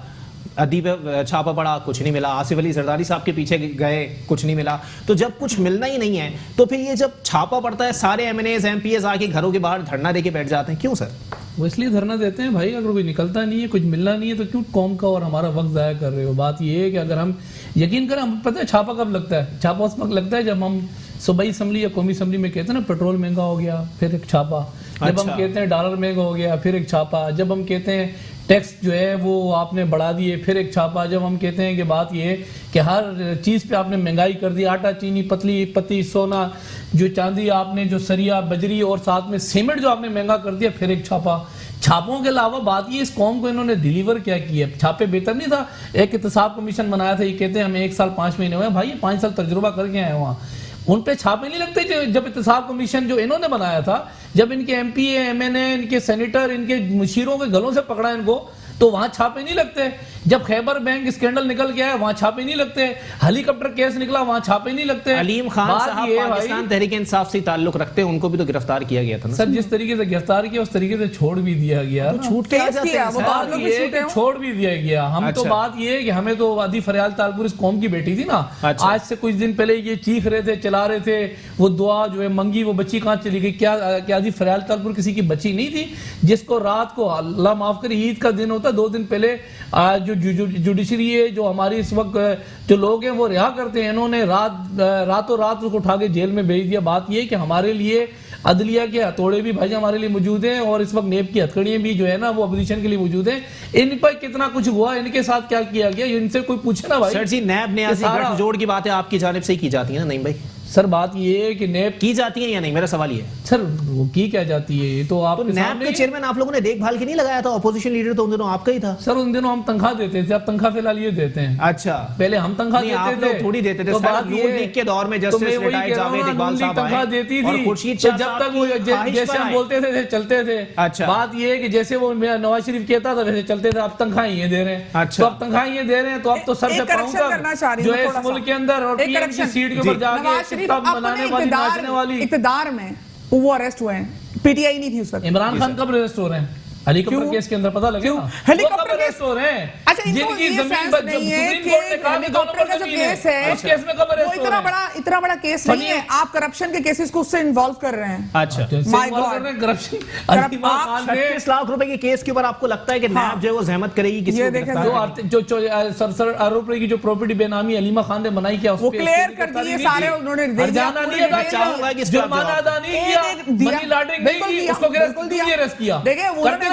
अदी पे छापा पड़ा, कुछ नहीं मिला, आसिफ अली जरदारी साहब के पीछे गए, कुछ नहीं मिला। तो जब कुछ मिलना ही नहीं है तो फिर ये जब छापा पड़ता है सारे MNAs MPs आके घरों के बाहर धरना देके बैठ जाते हैं, क्यों सर? वो इसलिए धरना देते हैं भाई, अगर कोई निकलता नहीं है, कुछ मिलना नहीं है, तो क्यों कौम का और हमारा वक्त ज़ाया कर रहे हो? बात ये है कि अगर हम यकीन करें, हम पता है छापा कब लगता है? छापा उस वक्त लगता है जब हम सूबाई असम्बली या कौमी असम्बली में कहते हैं ना पेट्रोल महंगा हो गया, फिर एक छापा। जब हम कहते हैं डॉलर महंगा हो गया, फिर एक छापा। जब हम कहते हैं टैक्स जो है वो आपने बढ़ा दिए, फिर एक छापा। जब हम कहते हैं कि बात ये है कि हर चीज़ पे आपने महंगाई कर दी, आटा, चीनी, पतली पत्ती, सोना, जो चांदी आपने, जो सरिया, बजरी और साथ में सीमेंट जो आपने महंगा कर दिया, फिर एक छापा। छापों के अलावा बात ये, इस कौम को इन्होंने डिलीवर क्या किया? छापे बेहतर नहीं था? एक एहतसाब कमीशन बनाया था, ये कहते हैं हमें 1 साल 5 महीने हुए। भाई 5 साल तजुर्बा करके आए वहाँ, उन पे छापे नहीं लगते? जब एहतसाब कमीशन जो इन्होंने बनाया था, जब इनके MP, MNA, इनके सेनेटर, इनके मुशीरों के गलों से पकड़ा इनको, तो वहां छापे नहीं लगते? जब खैबर बैंक स्कैंडल निकल गया है वहां छापे नहीं लगते? हेलीकॉप्टर केस निकला वहां छापे नहीं लगते? अलीम खान साहब पाकिस्तान तहरीक इंसाफ से ताल्लुक रखते हैं, उनको भी तो गिरफ्तार किया गया था ना सर? जिस तरीके से गिरफ्तार किया उस तरीके से छोड़ भी दिया गया, छूट के आ जाते हैं, छोड़ भी दिया गया। हम तो बात ये है कि हमें तो वादी फरियाल तालपुर इस कौम की बेटी थी ना, आज से कुछ दिन पहले ये चीख रहे थे, चला रहे थे, वो दुआ जो है मंगी, वो बच्ची कहाँ चली गई? क्या आदि फरियाल तालपुर किसी की बच्ची नहीं थी जिसको रात को, अल्लाह माफ करे, ईद का दिन होता 2 दिन पहले जो जुडिशरी है, जो हमारी इस वक्त जो लोग हैं वो रिहा करते हैं, इन्होंने रातों रात उसको उठा के जेल में भेज दिया। बात ये है कि हमारे लिए अदलिया के हथौड़े भी भाई हमारे लिए मौजूद हैं, और इस वक्त नेब की हथकड़ियां भी जो है ना वो अपोजिशन के लिए मौजूद हैं। इन पर कितना कुछ हुआ, इनके साथ क्या किया गया, इनसे कोई पूछे ना भाई। सर जी नैब ने जोड़ की बातें आपकी जानिब से ही की जाती है ना? नहीं भाई सर बात ये है कि नैब की जाती है या नहीं, मेरा सवाल ये है। सर वो की क्या जाती है, ये तो आप नैब के चेयरमैन आप लोगों ने देखभाल के नहीं लगाया था? अपोजिशन लीडर तो उन दिनों आपका ही था। सर उन दिनों हम तनख्वाह देते थे, अब तनख्वाह फिलहाल ये देते हैं। अच्छा, पहले हम तनख्वाह देते थे, थोड़ी देते थे। तो बात ये लीग के दौर में जस्टिस रिटायर्ड जावेद इकबाल साहब तनख्वाह देती थी, जब तक वो जैसे हम बोलते थे चलते थे। अच्छा, बात ये है कि जैसे वो नवाज शरीफ कहता था वैसे चलते थे। अब तनख्वाह ये दे रहे हैं। अच्छा, तो अब तनख्वाह ये दे रहे हैं, तो अब तो सर से पांव तक जो है इस मुल्क के अंदर और पीएम की सीट के ऊपर जाके बनाने वाली, नाचने वाली इक़्तिदार में वो अरेस्ट हुए हैं। PTI नहीं थी उस वक्त। इमरान खान कब अरेस्ट हो रहे हैं? हेलीकॉप्टर केस के अंदर पता लगे ना? हेलीकॉप्टर केस हो रहे हैं। अच्छा, जिनकी जमीन नहीं है कि हेलीकॉप्टर का जो केस है, उस केस में कब अरेस्ट हो रहे हैं? इतना बड़ा केस नहीं है। आप करप्शन के केसेस को उससे इन्वॉल्व कर रहे हैं। अच्छा, माय गॉड, करप्शन। 36 लाख रुपए के केस के ऊपर आपको लगता है कि नैब जो है वो जहमत करेगी किसी को गिरफ्तार? जो सर आरोप की जो प्रॉपर्टी बेनामी अलीमा खान ने बनाई, क्या वो क्लियर कर दिए सारे, उन्होंने हरजाना नहीं अदा किया, जुर्माना अदा नहीं किया, मनी लॉन्ड्रिंग नहीं की, उसको अरेस्ट किया। देखिए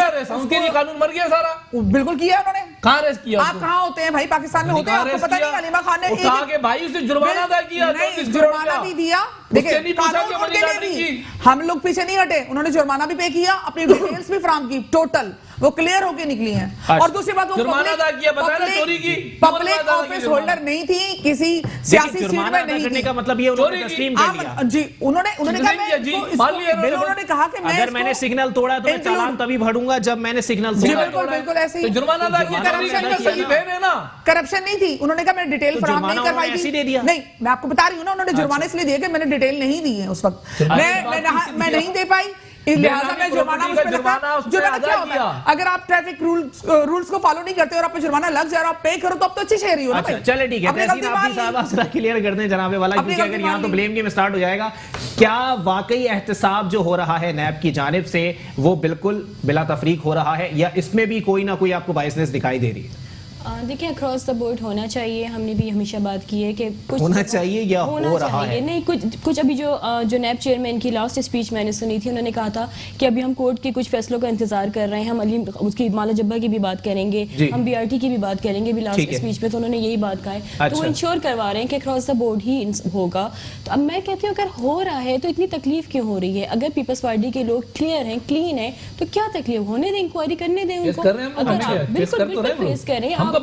उनके लिए कानून मर गया सारा। बिल्कुल किया उन्होंने। कहाँ अरेस्ट किया? आप कहाँ होते हैं भाई? पाकिस्तान में होते हैं? आपको पता नहीं? अलीमा खान ने कहा कि भाई उसने जुर्माना अदा किया, नहीं, जुर्माना भी दिया। देखिए कानून उनके लिए भी, हम लोग पीछे नहीं हटे, उन्होंने जुर्माना भी पे किया, अपनी डिटेल्स भी फ्राहम की, टोटल वो क्लियर होके निकली हैं। और दूसरी बात, वो जुर्माना अदा किया, बताया ना, चोरी की, पब्लिक ऑफिस होल्डर नहीं थी, किसी सियासी सीट में नहीं थी। का मतलब ये उन्होंने तस्लीम कर लिया जी, उन्होंने कहा उन्होंने कहा कि अगर मैंने सिग्नल तोड़ा तो मैं चालान तभी भरूंगा जब मैंने सिग्नल तोड़ा। बिल्कुल बिल्कुल ऐसे ही जुर्माना अदा किया, करप्शन नहीं थी। उन्होंने कहा मैं डिटेल फराहम नहीं करवाई थी। नहीं, मैं आपको बता रही हूँ ना, उन्होंने जुर्माना इसलिए दिया कि मैंने डिटेल नहीं दी है उस वक्त, मैं नहीं दे पाई, लिहाजा में जुर्माना मुझ पे लगा। जुर्माना क्या होता है? अगर आप ट्रैफिक रूल्स को फॉलो नहीं करते और आप पे जुर्माना लग जाए और आप पे करो तो आप तो अच्छी शहरी हो ना भाई। चले ठीक है, तहसीन आपकी साहब जरा क्लियर कर दें जनाबे वाला, क्योंकि अगर यहाँ तो ब्लेम गेम स्टार्ट हो जाएगा। क्या वाकई एहतसाब जो हो रहा है नैब की जानिब से वो बिल्कुल बिला तफरीक हो रहा है, या इसमें भी कोई ना कोई आपको बायसनेस दिखाई दे रही है? देखिए अक्रॉस द बोर्ड होना चाहिए, हमने भी हमेशा बात की है कि कुछ होना चाहिए या हो रहा है? नहीं, कुछ अभी जो नैब चेयरमैन की लास्ट स्पीच मैंने सुनी थी, उन्होंने कहा था कि अभी हम कोर्ट के कुछ फैसलों का इंतजार कर रहे हैं, हम अली उसकी माला जब्बा की भी बात करेंगे, हम BRT की भी बात करेंगे भी लास्ट स्पीच में, तो उन्होंने यही बात कहा है। तो वो इंश्योर करवा रहे हैं कि अक्रॉस द बोर्ड ही होगा। तो अब मैं कहती हूँ अगर हो रहा है तो इतनी तकलीफ क्यों हो रही है? अगर पीपल्स पार्टी के लोग क्लियर हैं, क्लीन है, तो क्या तकलीफ? होने दें, इंक्वायरी करने दें उनको। बिल्कुल फेस कर रहे हैं,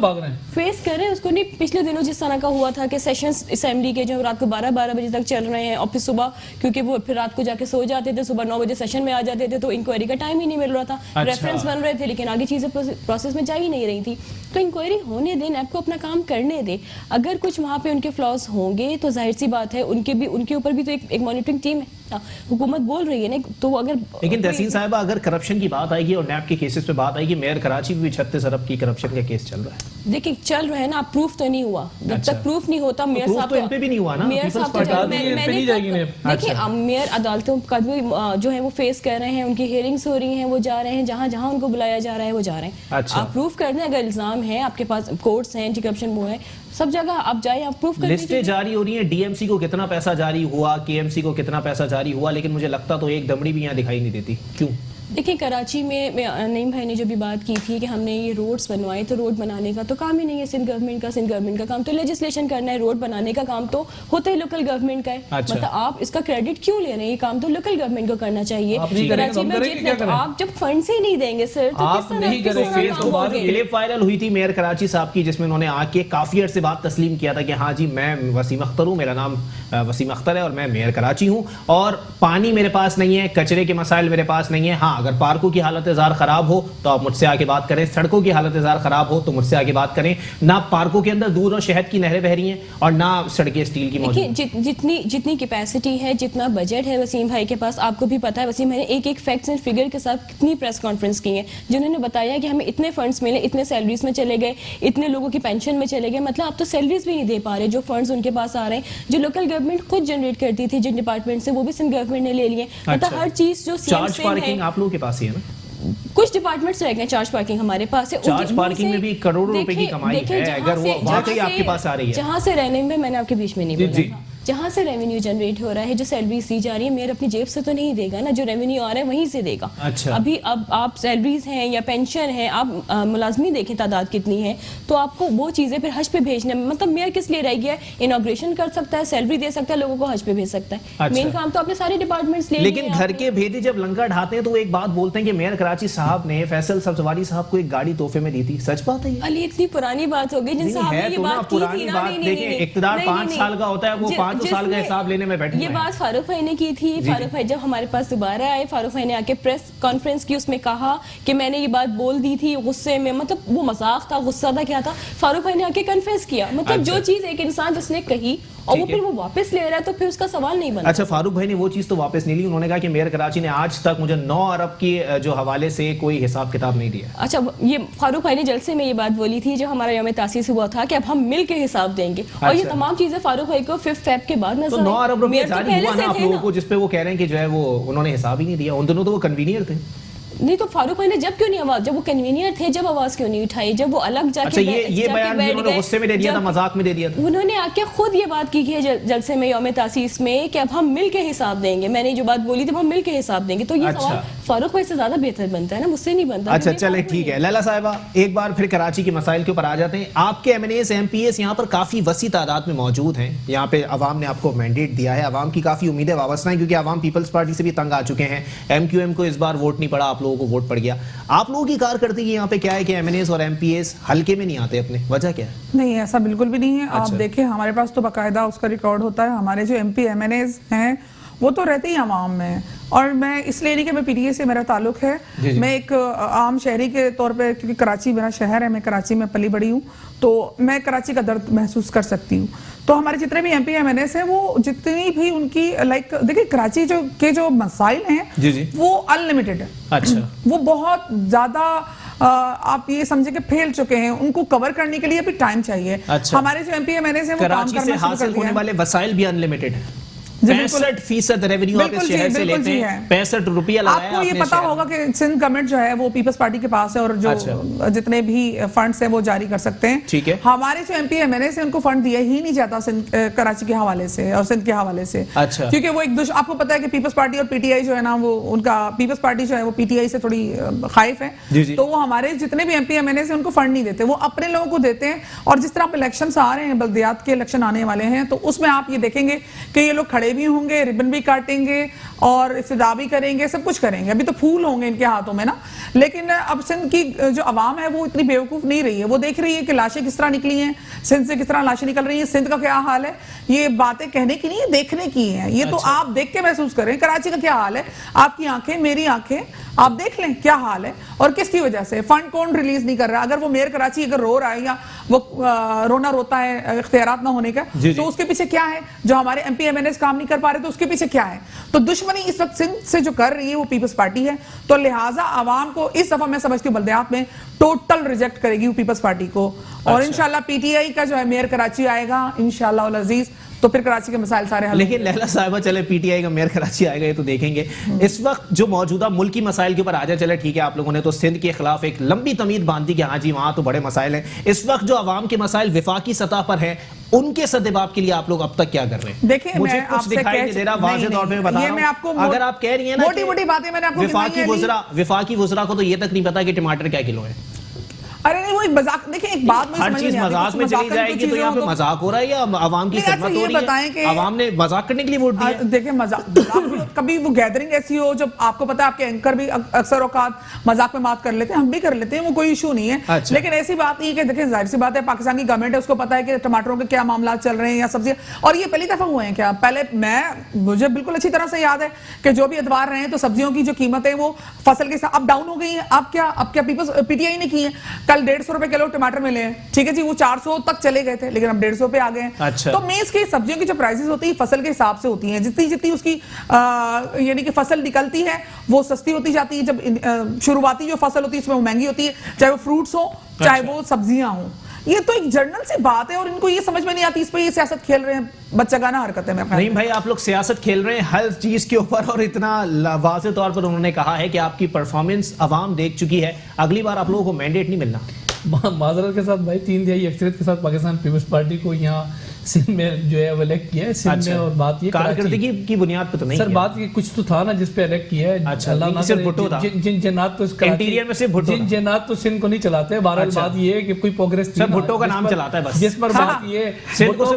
फेस कर रहे हैं उसको। नहीं, पिछले दिनों जिस तरह का हुआ था कि सेशंस असेंबली के जो रात को 12 बजे तक चल रहे हैं, और फिर सुबह क्योंकि वो फिर रात को जाके सो जाते थे, सुबह 9 बजे सेशन में आ जाते थे, तो इंक्वायरी का टाइम ही नहीं मिल रहा था। रेफरेंस बन रहे थे लेकिन आगे चीजें प्रोसेस में जा ही नहीं रही थी। तो इंक्वायरी होने दें, आपको अपना काम करने दे। अगर कुछ वहाँ पे उनके फ्लॉज होंगे तो जाहिर सी बात है उनके ऊपर भी तो एक मॉनिटरिंग टीम है, हुकूमत बोल रही है ना। तो अगर लेकिन तहसीन साहिबा, अगर करप्शन की बात आएगी और नैब के केसेस पे बात आएगी, मेयर कराची भी 36 अरब की करप्शन का केस चल रहा है। देखिए चल रहे हैं ना, प्रूफ तो नहीं हुआ। जब तक प्रूफ नहीं होता, मेयर साहब तो इन पे भी नहीं हुआ ना, मेयर साहब देखिए मेयर अदालतों का भी जो है वो फेस कर रहे हैं, उनकी हियरिंग्स हो रही हैं, वो जा रहे हैं, जहां उनको बुलाया जा रहा है वो जा रहे हैं। आप प्रूफ कर दें, अगर इल्जाम है आपके पास, कोर्ट्स हैं, करप्शन वो है, सब जगह आप जाए, आप प्रूफ कर दीजिए। लिस्टें जारी हो रही हैं, डीएमसी को कितना पैसा जारी हुआ, केएमसी को कितना पैसा जारी हुआ, लेकिन मुझे लगता तो एक दमड़ी भी यहाँ दिखाई नहीं देती। क्यों? देखिए कराची में नईम भाई ने जो भी बात की थी कि हमने ये रोड्स बनवाए, तो रोड बनाने का तो काम ही नहीं है सिंध गवर्नमेंट का काम तो लेजिस्लेशन करना है। रोड बनाने का काम तो होता है लोकल गवर्नमेंट का है। अच्छा। मतलब आप इसका क्रेडिट क्यों ले रहे हैं? ये काम तो लोकल गवर्नमेंट को करना चाहिए। कराची में जितने आप जब फंड ही नहीं देंगे सर, तो क्लिप वायरल हुई थी मेयर कराची साहब की, जिसमें उन्होंने आके काफी अर्से बाद तस्लीम किया था कि हाँ जी, मैं वसीम अख्तर हूँ, मेरा नाम वसीम अख्तर है और मैं मेयर कराची हूँ, और पानी मेरे पास नहीं है, कचरे के मसाइल मेरे पास नहीं है। हाँ, अगर पार्कों की हालत जार खराब हो तो आप मुझसे आके बात करें, सड़कों की हालत जार खराब हो तो मुझसे आके बात करें। ना पार्कों के अंदर दूध और शहद की नहरें बह रही हैं और ना सड़कें स्टील की मौजूद। जितनी कैपेसिटी है, जितना बजट है वसीम भाई के पास, आपको भी पता है वसीम भाई ने एक फैक्ट्स एंड फिगर के साथ कितनी प्रेस कॉन्फ्रेंस की है, जिन्होंने बताया कि हमें इतने फंड्स मिले, इतने सैलरीज में चले गए, इतने लोगों की पेंशन में चले गए। मतलब आप तो सैलरीज भी नहीं दे पा रहे, जो फंड्स उनके पास आ रहे हैं, जो लोकल गवर्नमेंट खुद जनरेट करती थी जिन डिपार्टमेंट से, वो भी सिंध गवर्नमेंट ने ले लिए। मतलब हर चीज जो चार्ज पार्किंग आप लोगों के पास ही है ना? कुछ डिपार्टमेंट्स रह गए, चार्ज पार्किंग हमारे पास है। चार्ज पार्किंग में भी करोड़ों रुपए की कमाई है, अगर वो वाकई आपके पास आ रही है। जहां से रहने में, मैंने आपके बीच में नहीं बोला, जहां से रेवेन्यू जनरेट हो रहा है, जो सैलरीज दी जा रही है, मेयर अपनी जेब से तो नहीं देगा ना, जो रेवेन्यू आ रहा है वहीं से देगा। अच्छा। अभी अब आप सैलरीज हैं या पेंशन है, आप मुलाजमी देखें तादाद कितनी है, तो आपको वो चीजें फिर हज पे भेजने में, मतलब मेयर किस लिए रह गया है? इनॉग्रेशन कर सकता है, सैलरी दे सकता है, लोगों को हज पे भेज सकता है। अच्छा। मेन काम तो अपने सारे डिपार्टमेंट्स ले, लेकिन घर के भेदे जब लंका ढाते हैं तो एक बात बोलते हैं कि मेयर कराची साहब ने फैसल सब्जवारी साहब को एक गाड़ी तोहफे में दी थी। सच बात है? अली इतनी पुरानी बात हो गई, जिन साहब ने ये बात की थी ना। देखिए, इक्तिदार 5 साल का होता है, वो 5 साल का हिसाब लेने में बैठे। ये बात फारूक भाई ने की थी। फारूक भाई जब हमारे पास दोबारा आए, फारूक भाई ने आके प्रेस कॉन्फ्रेंस की, उसमें कहा कि मैंने ये बात बोल दी थी गुस्से में, मतलब वो मजाक था, गुस्सा था, क्या था, फारूक भाई ने आके कन्फेस किया। मतलब जो चीज एक इंसान जिसने कही और वो फिर वो वापस ले रहा है, तो फिर उसका सवाल नहीं बनता। अच्छा, फारूक भाई ने वो चीज तो वापस नहीं ली, उन्होंने कहा कि मेयर कराची ने आज तक मुझे 9 अरब की जो हवाले से कोई हिसाब किताब नहीं दिया। अच्छा, ये फारूक भाई ने जलसे में ये बात बोली थी जो हमारा यौम तासीस हुआ था कि अब हम मिल के हिसाब देंगे। और ये तमाम चीजें फारूक भाई को 5 फेब के बाद नजर आई। 9 अरब रुपए जारी हुआ ना आप लोगों को, जिस पे वो कह रहे हैं कि जो है वो उन्होंने हिसाब ही नहीं दिया। उन दिनों तो वो कन्वीनियर थे। नहीं तो फारूक भाई ने जब क्यों नहीं आवाज, जब वो कन्वीनियर थे जब आवाज क्यों नहीं उठाई, जब वो अलग जाके अच्छा, ये बयान भी उन्होंने गुस्से में दे दिया था, मजाक में दे दिया था? उन्होंने आके खुद ये बात की है जलसे में यौम तासीस में कि अब हम मिल के हिसाब देंगे, मैंने जो बात बोली थी हम मिल के हिसाब देंगे। तो ये सवाल फारूक भाई से ज्यादा बेहतर बनता है ना, मुझसे नहीं बनता। अच्छा चले ठीक है। लैला साहिबा, एक बार फिर कराची के मसाइल के ऊपर आ जाते हैं। आपके MNAs MPs यहाँ पर काफी वसी तादाद में मौजूद हैं। यहाँ पे अवाम ने आपको मैंडेट दिया है, अवाम की काफी उम्मीदें वाबस्ता हैं, क्योंकि अवाम पीपल्स पार्टी से भी तंग आ चुके हैं। MQM को इस बार वोट नहीं पड़ा, आप लोगों को वोट पड़ गया। आप लोगों की कारकर्दगी यहाँ पे क्या है कि MNAs और MPs हल्के में नहीं आते अपने, वजह क्या है? नहीं, ऐसा बिल्कुल भी नहीं है। आप अच्छा। देखिए हमारे पास तो बाकायदा उसका रिकॉर्ड होता है। हमारे जो MP MNAs हैं वो तो रहते ही अवाम में, और मैं इसलिए नहीं कि मैं PTA से मेरा ताल्लुक है, मैं एक आम शहरी के तौर पे, क्योंकि कराची मेरा शहर है, मैं कराची में पली बड़ी हूँ, तो मैं कराची का दर्द महसूस कर सकती हूँ। तो हमारे जितने भी MP MNAs हैं वो जितनी भी उनकी लाइक देखिए कराची जो मसाइल हैं वो अनलिमिटेड है। अच्छा, वो बहुत ज्यादा आप ये समझे कि फैल चुके हैं, उनको कवर करने के लिए अभी टाइम चाहिए। अच्छा। हमारे जो MP MNAs हैं वो काम कराची करना से शुरू कर हासिल दिया होने है। वाले वसाइल भी अनलिमिटेड है। 65% रेवेन्यू आप इस शहर से लेते हैं, 65 रुपया लगाया आपको ये पता होगा कि सिंध गवर्नमेंट जो है वो पीपल्स पार्टी के पास है, और जो जितने भी फंड्स हैं वो जारी कर सकते हैं। ठीक है। हमारे जो MP MNAs हैं उनको फंड दिया ही नहीं जाता कराची के हवाले से और सिंध के हवाले से। अच्छा। क्योंकि वो आपको पता है कि पीपल्स पार्टी और PTI जो है ना, वो उनका पीपल्स पार्टी जो है वो PTI से थोड़ी खाइफ है, तो वो हमारे जितने भी MP MNAs हैं उनको फंड नहीं देते, वो अपने लोगों को देते हैं। और जिस तरह इलेक्शन आ रहे हैं, बल्दियात के इलेक्शन आने वाले हैं, तो उसमें आप ये देखेंगे कि ये लोग खड़े भी होंगे, रिबन भी काटेंगे और इफ्तिदा भी करेंगे, सब कुछ करेंगे। अभी तो फूल होंगे इनके हाथों में ना। लेकिन अब सिंध की जो आवाम है वो इतनी बेवकूफ नहीं रही है, वो देख रही है कि लाशें किस तरह निकली हैं, सिंध से किस तरह लाशें निकल रही हैं, सिंध का क्या हाल है। ये बातें कहने की नहीं है, देखने की है। ये तो आप देख के महसूस करें कराची का क्या हाल है। आपकी आंखें, मेरी आंखें, आप देख लें क्या हाल है और किसकी वजह से। फंड कौन रिलीज नहीं कर रहा। अगर वो मेयर कराची अगर रो रहा है या वो रोना रोता है इख्तियारात ना होने का, तो उसके पीछे क्या है। जो हमारे MP MNAs काम नहीं कर पा रहे तो उसके पीछे क्या है। तो दुश्मनी इस वक्त सिंध से जो कर रही है वो पीपल्स पार्टी है। तो लिहाजा आवाम को इस दफा मैं समझती हूँ बल्दियात में टोटल रिजेक्ट करेगी वो पीपल्स पार्टी को। और इंशाल्लाह PTI का जो है मेयर कराची आएगा इंशाल्लाह उल अजीज, तो फिर कराची के मसाइल सारे हल। लेकिन लैला साहिबा, चले PTI का मेयर कराची आएगा ये तो देखेंगे। इस वक्त जो मौजूदा मुल्की मसाइल के ऊपर आ जाए, चले ठीक है, आप लोगों ने तो सिंध के खिलाफ एक लंबी तमीद बांधी कि हाँ जी वहां तो बड़े मसाइल हैं। इस वक्त जो आवाम के मसाइल विफाकी सतह पर है, उनके सद्देबाब के लिए आप लोग अब तक क्या कर रहे हैं? देखिए, मुझे मैं कुछ आपसे दिखाई नहीं दे रहा, वाज़ेह तौर पे मैं बता रहा हूं। अगर आप कह रही हैं ना मोटी-मोटी बातें मैंने आपको विफाकी वज़रा को तो ये तक नहीं पता कि टमाटर क्या किलो है। अरे नहीं, वो एक मजाक। देखिए एक बात में हर चीज मजाक में चली जाएगी तो यहाँ पे मजाक हो रहा है या आवाम की खिदमत हो रही है? आवाम ने मजाक करने के लिए वोट दिया। देखिए मजाक कभी वो गैदरिंग ऐसी हो जब आपको पता है, आपके एंकर भी अक्सर औकात मजाक में बात कर लेते हैं, हम भी कर लेते हैं, वो कोई इशू नहीं है। लेकिन ऐसी बात नहीं है कि देखिए जाहिर सी बात है पाकिस्तान की गवर्नमेंट है, उसको पता है कि टमाटरों के क्या मामला चल रहे हैं या सब्जियां। और ये पहली दफा हुए हैं क्या? पहले मुझे बिल्कुल अच्छी तरह से याद है कि जो भी अखबार रहे हैं तो सब्जियों की जो कीमत है वो फसल के साथ अब डाउन हो गई है। अब क्या PTI ने की है। कल 150 रुपए किलो टमाटर मिले हैं, ठीक है जी, वो 400 तक चले गए थे लेकिन अब 150 पे आ गए हैं। अच्छा। तो मेज की सब्जियों की जो प्राइसेस होती है फसल के हिसाब से होती हैं, जितनी उसकी यानी कि फसल निकलती है वो सस्ती होती जाती है। जब शुरुआती जो फसल होती है उसमें वो महंगी होती है, चाहे वो फ्रूट्स हो चाहे वो सब्जियां हो। ये तो एक जर्नल सी बात है और इनको ये समझ में नहीं आती, इस पे ये सियासत खेल रहे हैं, बच्चागाना हरकतें में। नहीं भाई, आप लोग सियासत खेल रहे हैं हर चीज के ऊपर और इतना वाज़ेह तौर पर उन्होंने कहा है कि आपकी परफॉर्मेंस अवाम देख चुकी है, अगली बार आप लोगों को मैंडेट नहीं मिलना। माजरत के साथ भाई 3/3 अक्सरियत के साथ पाकिस्तान पीपल्स पार्टी को यहाँ सिंध में जो है वो इलेक्ट किया है सिंध में। और बात ये कारकर्दगी की बुनियाद पे तो नहीं सर, बात ये कुछ तो था ना जिस पे इलेक्ट किया है। अच्छा, अल्लाह ना सिर्फ भुट्टो था। जिन जन्नात तो इंटीरियर में सिर्फ भुट्टो, जिन जन्नात तो सिंध को नहीं चलाते। बहरहाल बात ये है कि कोई प्रोग्रेस सर भुट्टो का नाम चलाता है बस, जिस पर बात ये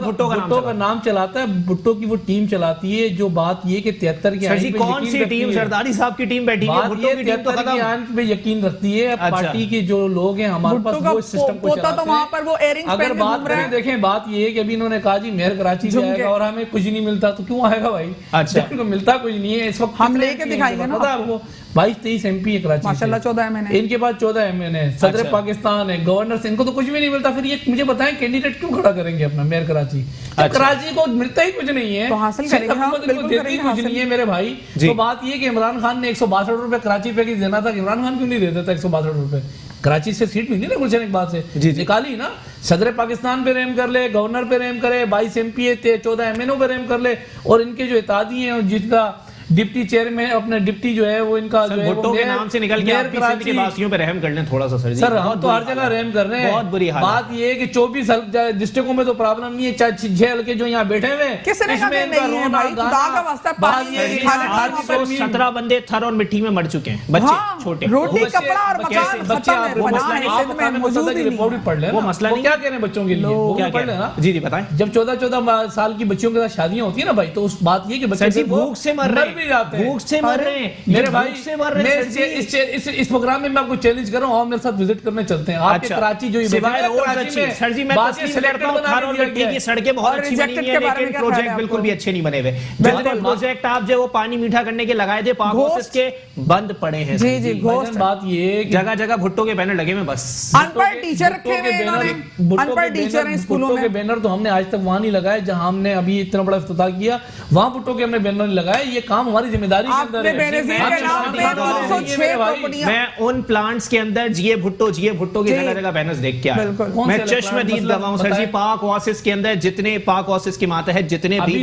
भुट्टो का नाम चलाता है, भुट्टो की वो टीम चलाती है। जो बात ये कि 73 के आईन पे कौन सी टीम? सरदारी साहब की टीम बैठी है, भुट्टो की टीम तो खत्म। आईन पे यकीन रखती है पार्टी के जो लोग हैं, हमारे पास वो सिस्टम को चलाते हैं। वहां पर वो एयरिंग्स अगर बात करें, देखें बात ये है कि अभी इन्होंने कहा जी मेयर कराची जाएगा और हमें कुछ नहीं मिलता, तो क्यों आएगा भाई? अच्छा, इनको मिलता कुछ नहीं है इस वक्त। हम लेके दिखाएंगे ना, पता है आपको 22-23 MP है कराची, माशाल्लाह 14 MN है इनके पास 14 MN है, सदर पाकिस्तान है, गवर्नर से, इनको तो कुछ भी नहीं मिलता। फिर ये मुझे बताएं कैंडिडेट क्यों खड़ा करेंगे अपना मेयर कराची? कराची को मिलता ही कुछ नहीं है तो हासिल करेंगे, देती कुछ नहीं है मेरे भाई। तो बात ये कि इमरान खान ने 162 रुपए कराची पे की देना था, इमरान खान क्यों नहीं दे देता 162 रुपए? कराची से सीट मिली ना गुलशन इकबाल से, निकाली ना। सदर पाकिस्तान पे रेम कर ले, गवर्नर पे रेम करे, 22 MP 14 MNO पे रेम कर ले, और इनके जो इत्तेहादी हैं जिनका डिप्टी चेयरमैन अपने डिप्टी जो है वो इनका जो है भुट्टो के नाम से निकल के आपकी सिंध के वासियों पे रहम कर लें थोड़ा सा सर हम तो हर जगह रहम कर रहे हैं। बहुत बुरी हालत। बात ये है कि 24 डिस्ट्रिक्टों में तो प्रॉब्लम नहीं है, 6 हल्के जो यहाँ बैठे हुए इसमें 17 बंदे थर और मिट्टी में मर चुके हैं, बच्चे छोटे, रोटी कपड़ा और मकान रिपोर्ट पढ़ ले, वो मसला नहीं, क्या कह रहे हैं बच्चों के लिए क्या पढ़ लेना। जी जी बताएं। जब 14-14 साल की बच्चियों के साथ शादियां होती है ना भाई, तो उस बात ये कि बच्चे भूख से मर भी जाते हैं, भूख से मर रहे हैं मेरे भाई से मर रहे हैं। इस प्रोग्राम में मैं आपको चैलेंज कर रहा हूँ, आप मेरे साथ विजिट करने चलते हैं। आपके कराची जो सर जी मैं सड़कें बहुत अच्छी बनी हैं, लेकिन प्रोजेक्ट बिल्कुल भी अच्छे नहीं बने हुए। जितने प्रोजेक्ट आप जो वो पानी मीठा करने के लगाए थे पाक हाउसेस के, बंद पड़े हैं। जी जी बात ये जगह जगह भुट्टो के बैनर लगे हुए, बस अनपढ़ टीचर रखे हुए इन्होंने, अनपढ़ टीचर हैं स्कूलों में। के बैनर तो हमने आज तक वहां नहीं लगाए जहां हमने अभी इतना बड़ा इफ्तिताह किया, वहां भुट्टो के हमने बैनर नहीं लगाए। ये काम हमारी जिम्मेदारी के अंदर है। मैं उन प्लांट्स के अंदर जिए भुट्टो की जगह जगह बैनर्स देख के आया। मैं चश्मदीद गवाह हूं सर जी। पाक ओएसिस के अंदर जितने पाक ओएसिस के मातहत जितने भी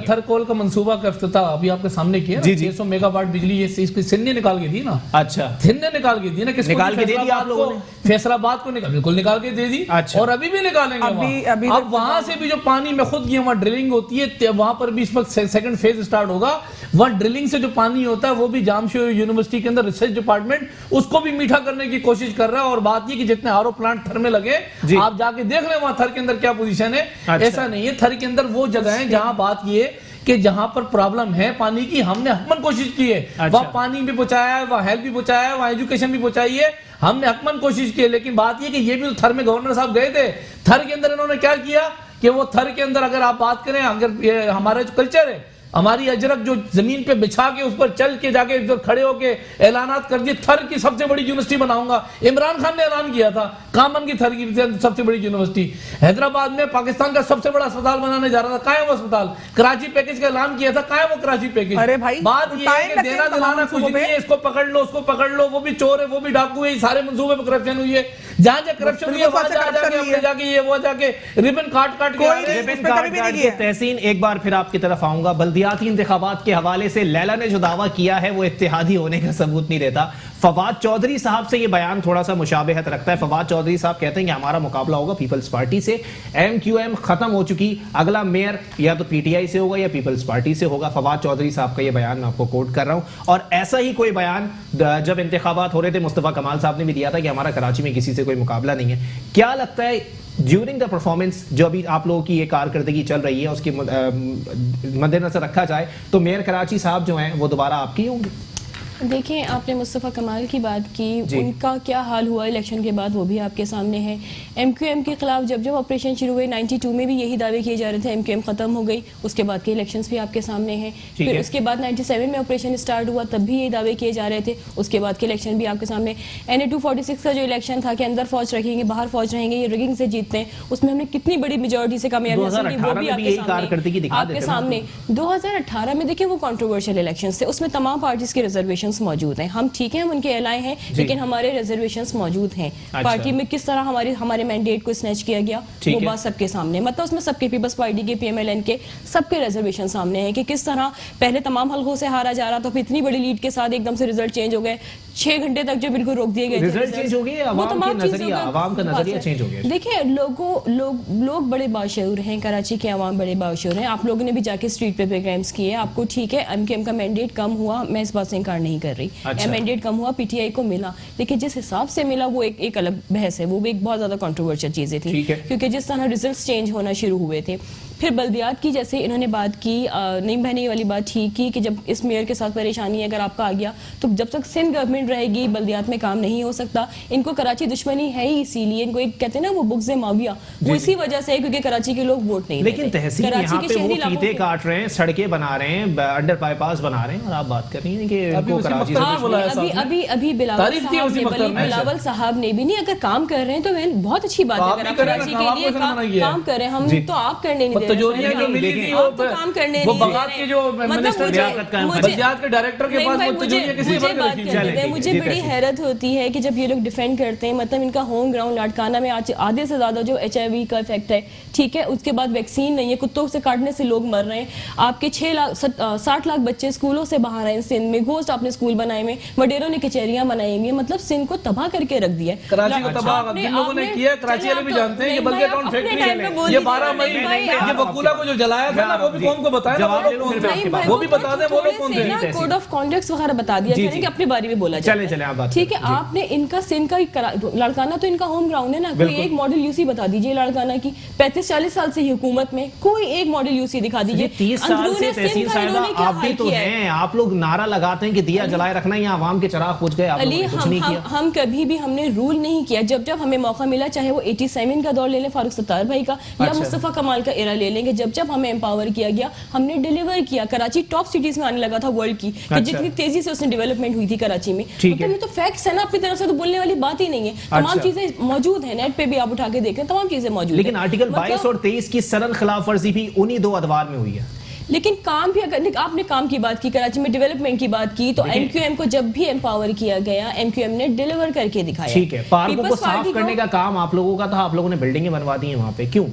थरकोल का मंसूबा का इफ्तिताह अभी आपके सामने किया, 600 मेगावाट बिजली ये सिंध ने निकाल के दी ना। अच्छा, सिंध ने निकाल के दी ना, किसको निकाल के दे दी आप लोगों ने? फैसलाबाद को बिल्कुल निकाल के दे दी। अच्छा। और अभी भी निकालेंगे। अब वहां से भी जो पानी में खुद वहां ड्रिलिंग होती है, वहां पर भी इस वक्त सेकंड फेज स्टार्ट होगा। वहां ड्रिलिंग से जो पानी होता है वो भी जामशेद यूनिवर्सिटी के अंदर रिसर्च डिपार्टमेंट उसको भी मीठा करने की कोशिश कर रहा है। और बात ये कि जितने आरओ प्लांट थर में लगे, आप जाके देख लें वहां थर के अंदर क्या पोजीशन है। अच्छा। ऐसा नहीं है, थर के अंदर वो जगह है जहां बात ये कि जहां पर प्रॉब्लम है पानी की, हमने हकमन कोशिश की है। अच्छा। वहां पानी भी पहुंचाया है, वहां हेल्थ भी पहुंचाया है, वहां एजुकेशन भी पहुंचाई है, हमने हकमन कोशिश की है। लेकिन बात ये कि ये भी तो थर में गवर्नर साहब गए थे, थर के अंदर इन्होंने क्या किया कि वो थर के अंदर अगर आप बात करें, अगर ये हमारा जो कल्चर है, हमारी अजरक जो जमीन पे बिछा के उस पर चल के जाके इधर खड़े होके ऐलानात कर दिए, थर की सबसे बड़ी यूनिवर्सिटी बनाऊंगा। इमरान खान ने ऐलान किया था कामन की थर की सबसे बड़ी यूनिवर्सिटी। हैदराबाद में पाकिस्तान का सबसे बड़ा अस्पताल बनाने जा रहा था, कायम अस्पताल। कराची पैकेज का ऐलान किया था, कायम वो कराची पैकेज। अरे भाई, बात ये है कि देना दिलाना कुछ नहीं है, इसको पकड़ लो उसको पकड़ लो, वो भी चोर है वो भी डाकू है, सारे मंसूबे में करप्शन हुई है। जहां जहां करप्शन हुई है वहां जाके ये वो जाके रिबन काट के तहसीन। एक बार फिर आपकी तरफ आऊंगा। बल्दियाती इंतखाबात के हवाले से लैला ने जो दावा किया है वो इत्तेहादी होने का सबूत नहीं देता। फवाद चौधरी साहब से ये बयान थोड़ा सा मुशाबहत रखता है। फवाद चौधरी साहब कहते हैं कि हमारा मुकाबला होगा पीपल्स पार्टी से, MQM खत्म हो चुकी, अगला मेयर या तो PTI से होगा या पीपल्स पार्टी से होगा। फवाद चौधरी साहब का ये बयान मैं आपको कोट कर रहा हूं। और ऐसा ही कोई बयान जब इंतखाबात हो रहे थे मुस्तफा कमाल साहब ने भी दिया था कि हमारा कराची में किसी से कोई मुकाबला नहीं है। क्या लगता है ड्यूरिंग द परफॉर्मेंस जो अभी आप लोगों की ये कारकर्दगी चल रही है उसके मद्देनजर रखा जाए तो मेयर कराची साहब जो हैं वो दोबारा आपकी होंगे? देखिए, आपने मुस्तफ़ा कमाल की बात की, उनका क्या हाल हुआ इलेक्शन के बाद वो भी आपके सामने है। MQM के खिलाफ जब ऑपरेशन शुरू हुए 92 में भी यही दावे किए जा रहे थे, MQM खत्म हो गई, उसके बाद के इलेक्शंस भी आपके सामने हैं। फिर उसके बाद 97 में ऑपरेशन स्टार्ट हुआ, तब भी यही दावे किए जा रहे थे, उसके बाद के इलेक्शन भी आपके सामने। NA 246 का जो इलेक्शन था कि अंदर फौज रखेंगे बाहर फौज रहेंगे, ये रिगिंग से जीतते हैं, उसमें हमने कितनी बड़ी मेजोरिटी से कामयाबी हासिल की, वो भी आपके सामने। 2018 में देखिए वो कंट्रोवर्शियल इलेक्शन थे, उसमें तमाम पार्टीज के रिजर्वेशन मौजूद हैं। हम ठीक है, हम उनके एलाय हैं, लेकिन हमारे रिजर्वेशंस मौजूद हैं। अच्छा। पार्टी में किस तरह हमारे मैंडेट को स्नैच किया गया वो बात सबके सामने, मतलब उसमें सबके पीपल्स पार्टी के PMLN के सबके रिजर्वेशन सामने है कि किस तरह पहले तमाम हलकों से हारा जा रहा था, फिर इतनी बड़ी लीड के साथ एकदम से रिजल्ट चेंज हो गए, 6 घंटे तक जो बिल्कुल रोक दिए गए। रिजल्ट चेंज हो गया, आवाम का नजरिया चेंज हो गया। देखिए, लोग बड़े बाशऊर हैं, कराची के आवाम बड़े बाशऊर हैं। आप लोगों ने भी जाके स्ट्रीट पे प्रोग्राम्स किए, आपको ठीक है MQM का मैंडेट कम हुआ, मैं इस बात से इनकार नहीं कर रही। अच्छा। मैंडेट कम हुआ, PTI को मिला, लेकिन जिस हिसाब से मिला वो एक अलग बहस है, वो भी एक बहुत ज्यादा कंट्रोवर्शियल चीजें थी, क्योंकि जिस तरह रिजल्ट्स चेंज होना शुरू हुए थे। फिर बल्दियात की जैसे इन्होंने बात की, नहीं बहने वाली बात ठीक की कि जब इस मेयर के साथ परेशानी अगर आपका आ गया तो जब तक सिंध गवर्नमेंट रहेगी बल्दियात में काम नहीं हो सकता। इनको कराची दुश्मनी है ही, इसीलिए इनको एक कहते हैं ना वो बुग़्ज़ माविया, वो इसी वजह से है क्योंकि कराची के लोग वोट नहीं देते। लेकिन तहसील यहाँ पे वो फीते काट रहे हैं, सड़कें बना रहे हैं, अंडर बाईपास बना रहे हैं, और आप बात कर रही हैं कि इनको कराची अभी बिलावल साहब ने भी नहीं, अगर काम कर रहे हैं तो बहुत अच्छी बात है। अगर आप कराची के लिए काम कर रहे हैं, हम तो आप करने नहीं दे तिजोरियां जो मिली थी आप तो काम करने वो नहीं बगात दे के रहे। जो मतलब मिनिस्टर मुझे- बजियात के डायरेक्टर के पास वो तिजोरियां किसी मुझे बंद बात रखी करने थी। दें। मुझे बड़ी हैरत होती है कि जब ये लोग डिफेंड करते हैं, मतलब इनका होम ग्राउंड लाड़काना में आज आधे से ज्यादा जो HIV का इफेक्ट है, ठीक है, उसके बाद वैक्सीन नहीं है, कुत्तों से काटने से लोग मर रहे हैं, आपके 60 लाख बच्चे स्कूलों से बाहर आए सिंध में, घोस्ट आपने स्कूल बनाए में, वडेरों ने कचहरियां बनाई हुई, मतलब सिंध को तबाह करके रख दिया है। कराची को तबाह जिन लोगों ने किया, कराची वाले भी जानते हैं, ये बल्कि अकाउंट फैक्ट्री है। ये 12 मई ये बकुला को जो जलाया था ना, वो भी कौम को बताया ना, वो भी बता दें वो लोग कौन थे। कोड ऑफ कॉन्डक्ट वगैरह बता दिया कि अपने बारे में बोला जाए। चले आप बात ठीक है, आपने इनका सिंध का लाड़काना तो इनका होम ग्राउंड है ना, कोई एक मॉडल यूसी बता दीजिए लाड़काना की। 35-40 साल से हुकूमत में कोई एक मॉडल यूसी दिखा दीजिए। 30 साल से तहसील साहिबा आप भी तो हैं, आप लोग नारा लगाते हैं कि दिया जलाए रखना, या आवाम के चराग बुझ गए, आप लोगों ने कुछ नहीं किया। हम कभी भी हमने रूल नहीं किया। जब जब हमें मौका मिला, चाहे वो 87 का दौर ले लें फारूक सत्तार भाई का, या मुस्तफा कमाल का एरा ले लेंगे, जब जब हमें एम्पावर किया गया हमने डिलीवर किया। कराची टॉप सिटीज में आने लगा था वर्ल्ड की, कि जितनी तेजी से उसने डेवलपमेंट हुई थी कराची में। मतलब ये तो फैक्ट्स है ना, अपनी तरफ से तो बोलने वाली बात ही नहीं है। तमाम चीजें मौजूद है, नेट पे भी आप उठा के देखें, तमाम चीजें मौजूद है। लेकिन आर्टिकल 22 और 23 की सरल खिलाफ वर्जी भी उन्हीं 2 अदवार में हुई है। लेकिन काम भी, अगर आपने काम की बात की, कराची में डेवलपमेंट की बात की, तो MQM को जब भी एम्पावर किया गया, MQM ने डिलीवर करके दिखाया। ठीक है, पार्कों को साफ करने का काम आप लोगों का था, आप लोगों ने बिल्डिंगें बनवा दी हैं वहां पे, क्यों?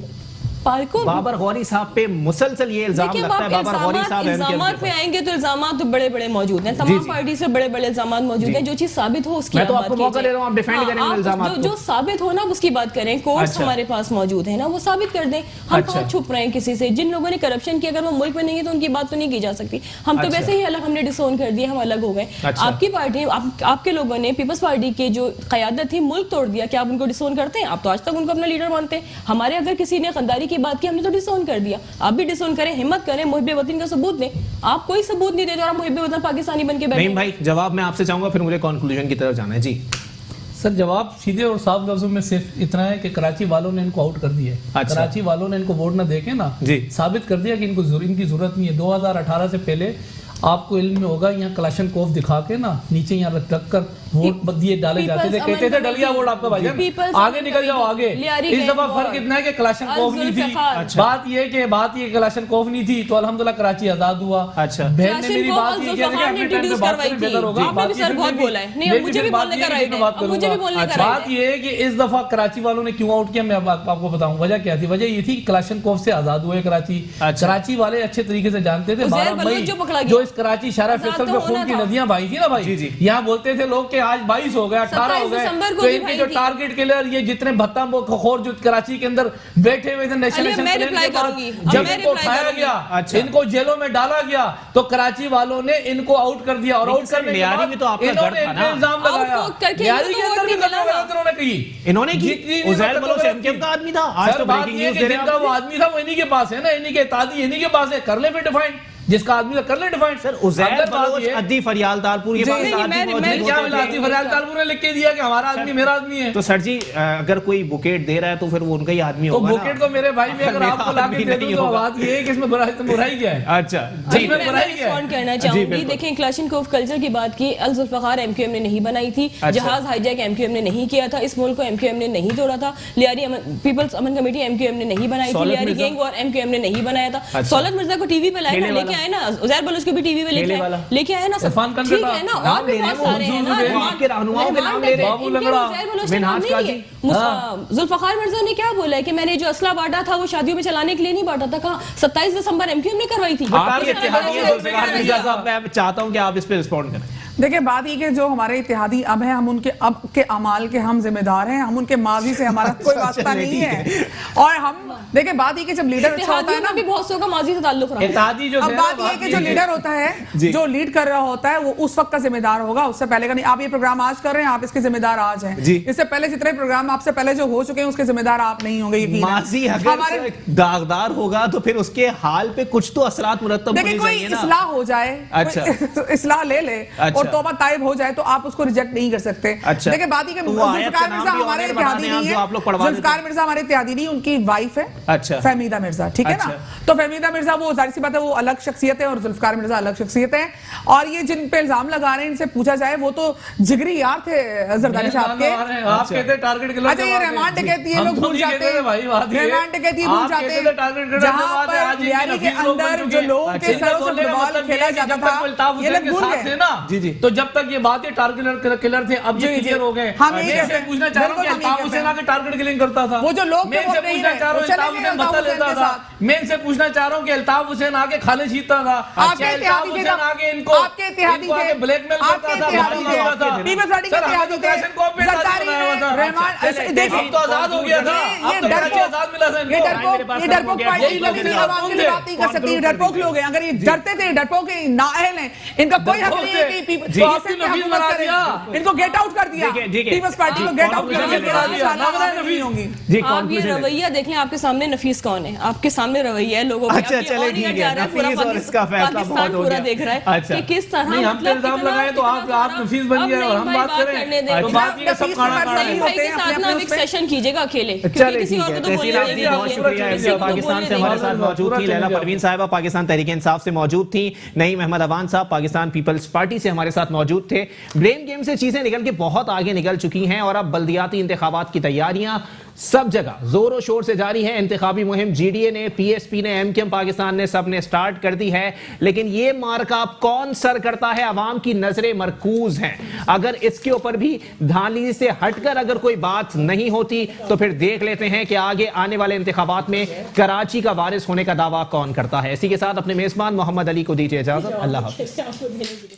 पार्कों बाबर गौरी साहब पे मुसलसल ये इल्जाम लगता है। बाबर गौरी साहब इल्जामात पे आएंगे तो इल्जामात तो बड़े बड़े मौजूद हैं, तमाम पार्टी से बड़े बड़े इल्जामात मौजूद हैं। जो चीज साबित हो उसकी मैं तो आपको मौका दे रहा हूं, आप डिफेंड करें इन इल्जामात को। जो साबित हो ना उसकी बात करें। कोर्ट्स हमारे पास मौजूद है ना, वो साबित कर दें। हम कहाँ छुप रहे हैं किसी से? जिन लोगों ने करप्शन किया, अगर वो मुल्क में नहीं है तो उनकी बात तो नहीं की जा सकती। हम तो वैसे ही अलग, हमने डिसोन कर दिया, हम अलग हो गए। आपकी पार्टी, आपके लोगों ने पीपल्स पार्टी के जो क़यादत थी, मुल्क तोड़ दिया। क्या आप उनको डिसोन करते हैं? आप तो आज तक उनको अपना लीडर मानते हैं। हमारे अगर किसी ने गद्दारी की बात की, हमने तो डिसोन कर दिया। आप भी डिसोन करें, हिम्मत करें, मुहिब्बे वतन का सबूत दें। आप कोई सबूत नहीं देते और आप मुहिब्बे वतन पाकिस्तानी बन के बैठे। नहीं भाई, जवाब मैं आपसे चाहूंगा, फिर मुझे कंक्लूजन की तरफ जाना है। जी सर, जवाब सीधे और साफ लफ्जों में सिर्फ इतना है कि कराची वालों ने इनको आउट कर दिया है। कराची वालों ने इनको वोट न देके ना साबित कर दिया कि इनको इनकी जरूरत नहीं है। 2018 से पहले आपको इल्म में होगा, यहाँ कलाशनकोव दिखा के ना नीचे यहाँ रख कर वोट दिए डाले जाते थे, कहते थे डलिया वोट आपका भाईजान, आगे निकल जाओ आगे। इस दफा फर्क इतना है कि कलाशनकोव नहीं थी। बात ये कलाशनकोव नहीं थी तो अल्हम्दुलिल्लाह कराची आजाद हुआ। बहन ने मेरी बात ये किया कि अपने टाइम पे बात करें बेहतर होगा। बात ये है कि इस दफा कराची वालों ने क्यों आउट किया, मैं आपको बताऊं वजह क्या थी। वजह ये थी कि कलाशनकोव से आजाद हुए कराची। कराची वाले अच्छे तरीके से जानते थे 12 मई जो इस कराची शहर फैसल में खून की नदियां बही थी ना भाई, यहाँ बोलते थे लोग कि आज 22 हो गया, 18 हो गए, तो इनके जो टारगेट किलर ये जितने भत्ता खोर जो कराची के अंदर बैठे हुए थे नेशनल प्लान के बाद जब इनको उठाया गया, इनको जेलों में डाला गया, तो कराची वालों ने इनको आउट कर दिया। और आउट करने के बाद इन्होंने इल्जाम लगाया, लियारी के अंदर भी उन्होंने कही, इन्होंने की उज़ैर बलोच एमकेएम का आदमी था। आज तो ब्रेकिंग न्यूज़ दे रहे हैं, जिनका वो आदमी था वो इन्हीं के पास है ना, इन्हीं के तादी इन्हीं के पास है, कर ले फिर डिफाइन जिसका आदमी का कर ले डिफाइन। सर उज़ैर बलोच अद्दी फरियाल तालपुर, ये बात मैं क्या मिला अद्दी फरियाल तालपुर ने लिख के दिया कि हमारा आदमी मेरा आदमी है। तो सर जी अगर कोई बुकेट दे रहा है तो फिर वो उनका ही आदमी होगा। तो बुकेट तो मेरे भाई भी अगर आपको लाके दे दूं तो बात ये है कि इसमें बुराई क्या है। अच्छा जी, मैं रिस्पॉन्ड करना चाहूंगी। देखें, क्लाशनकोव कल्चर की बात की, अल जुल्फकार MQM ने नहीं बनाई थी, जहाज हाईजैक MQM ने नहीं किया था, इस मुल्क को MQM ने नहीं तोड़ा था, लियारी पीपल्स अमन कमेटी MQM ने नहीं बनाई थी, लियारी गैंग वॉर MQM ने नहीं बनाया था। सौलत मिर्जा को टीवी पे लाए, लेके आए ना, उज़ैर बलोच को भी टीवी पे लेके आए ना, ठीक है ना, और भी बहुत सारे हैं ना, आपके रहनुमाओं के नाम ले रहे हैं, बाबू लंगड़ा, मिनहाज काजी। जुल्फकार मिर्जा ने क्या बोला है कि मैंने जो असला बांटा था वो शादियों में चलाने के लिए नहीं बांटा था। कहाँ 27 दिसंबर MQM ने करवाई थी। मैं चाहता हूं कि आप इस पे रिस्पॉन्ड करें। देखिए, बात ये कि जो हमारे इत्तेहादी अब हैं, हम उनके अब के अमाल के हम जिम्मेदार हैं, हम उनके माजी से हमारा कोई वास्ता नहीं है। और हम देखिए, बात ये कि जब लीडर अच्छा होता है ना, भी बहुत सौ का माजी से ताल्लुक रखता है। अब बात ये कि जो लीडर होता है, जो लीड कर रहा होता है, वो उस वक्त का जिम्मेदार होगा, उससे पहले का नहीं। आप ये प्रोग्राम आज कर रहे हैं, आप इसके जिम्मेदार आज हैं। इससे पहले जितने प्रोग्राम आपसे पहले जो हो चुके हैं उसके जिम्मेदार आप नहीं होंगे। माजी अगर दागदार होगा तो फिर उसके हाल पे कुछ तो असरात मुरत्तब होने चाहिए ना। कोई इस्लाह हो जाए, इस्लाह ले ले और तौबा ताइब हो जाए तो आप उसको रिजेक्ट नहीं कर सकते। अच्छा। देखिए बात ही जुल्फिकार मिर्जा हमारे इत्तेहादी नहीं है, जुल्फिकार मिर्जा हमारे इत्तेहादी नहीं, उनकी वाइफ है अच्छा फहमीदा मिर्जा, ठीक है ना। तो फहमीदा मिर्जा वो जाहिर सी बात है वो अलग शख्सियत है और जुल्फिकार मिर्जा अलग शख्सियत है। और ये जिन पे इल्जाम लगा रहे हैं इनसे पूछा जाए वो तो जिगरी यार थे जरदारी साहब के। आप कहते हैं टारगेट किलर। अच्छा ये रहमान डकैती है, लोग भूल जाते हैं, रहमान डकैती भूल जाते हैं, जहां पर लियारी के अंदर जो लोगों के सरों से फुटबॉल खेला जाता था ये लोग भूल गए ना। जी तो जब तक ये बात है टारगेट किलर थे, अब ये क्लियर हो गए। हम मैं पूछना चाह रहा हूं कि अल्ताफ हुसैन आके टारगेट किलिंग करता था, वो जो लोग मैं इनसे पूछना चाह रहा हूं अल्ताफ हुसैन भत्ता लेता था, मैं इनसे पूछना चाह रहा हूं कि अल्ताफ हुसैन आके खाने जीतता था, आपके इत्तेहादी थे, आगे इनको आपके इत्तेहादी थे, ब्लैकमेल करता था, पीपल्स पार्टी के इत्तेहादी थे, जरदारी ने रहमान देखिए तो आजाद हो गया था, ये डरपोक पार्टी कभी भी आवाम के लिए बात नहीं कर सकती, ये डरपोक लोग हैं। अगर ये डरते थे, डरपोक नाअहल हैं, इनका कोई हक नहीं है कि इनको गेट आउट कर दिया, पीपल्स पार्टी को गेट आउट कर दिया। आप ये रवैया देख लें, आपके सामने नफीस कौन है, आपके सामने रवैया है लोगों का। अच्छा चले ठीक है, नफीस और इसका फैसला बहुत हो गया। देख रहा है अच्छा कि किस तरह नहीं, हम पे इल्जाम लगाए तो आप नफीस बन गए और हम बात करें तो बात ये सब खाना भाई के साथ ना एक सेशन कीजिएगा अकेले, चले किसी ठीक और है। को तो तहसील बोलने आप जी नहीं बहुत शुक्रिया, किसी को पाकिस्तान से हमारे साथ मौजूद थी लैला परवीन साहिबा, पाकिस्तान तहरीक इंसाफ से मौजूद थी, नईम अहमद अवान साहब पाकिस्तान पीपल्स पार्टी से हमारे साथ मौजूद थे। ब्लेम गेम से चीजें निकल के बहुत आगे निकल चुकी हैं और अब बल्दियाती इंतखाबात की तैयारियां सब जगह जोरों शोर से जारी है। इंतखाबी मुहिम जीडीए ने, पीएसपी ने, एमकेएम पाकिस्तान ने, सब ने स्टार्ट कर दी है। लेकिन ये मार्का कौन सर करता है, अवाम की नजरें मरकूज हैं। अगर इसके ऊपर भी धांधली से हटकर अगर कोई बात नहीं होती तो फिर देख लेते हैं कि आगे आने वाले इंतखाबात में कराची का वारिस होने का दावा कौन करता है। इसी के साथ अपने मेजबान मोहम्मद अली को दीजिए इजाजत। अल्लाह हाफिज।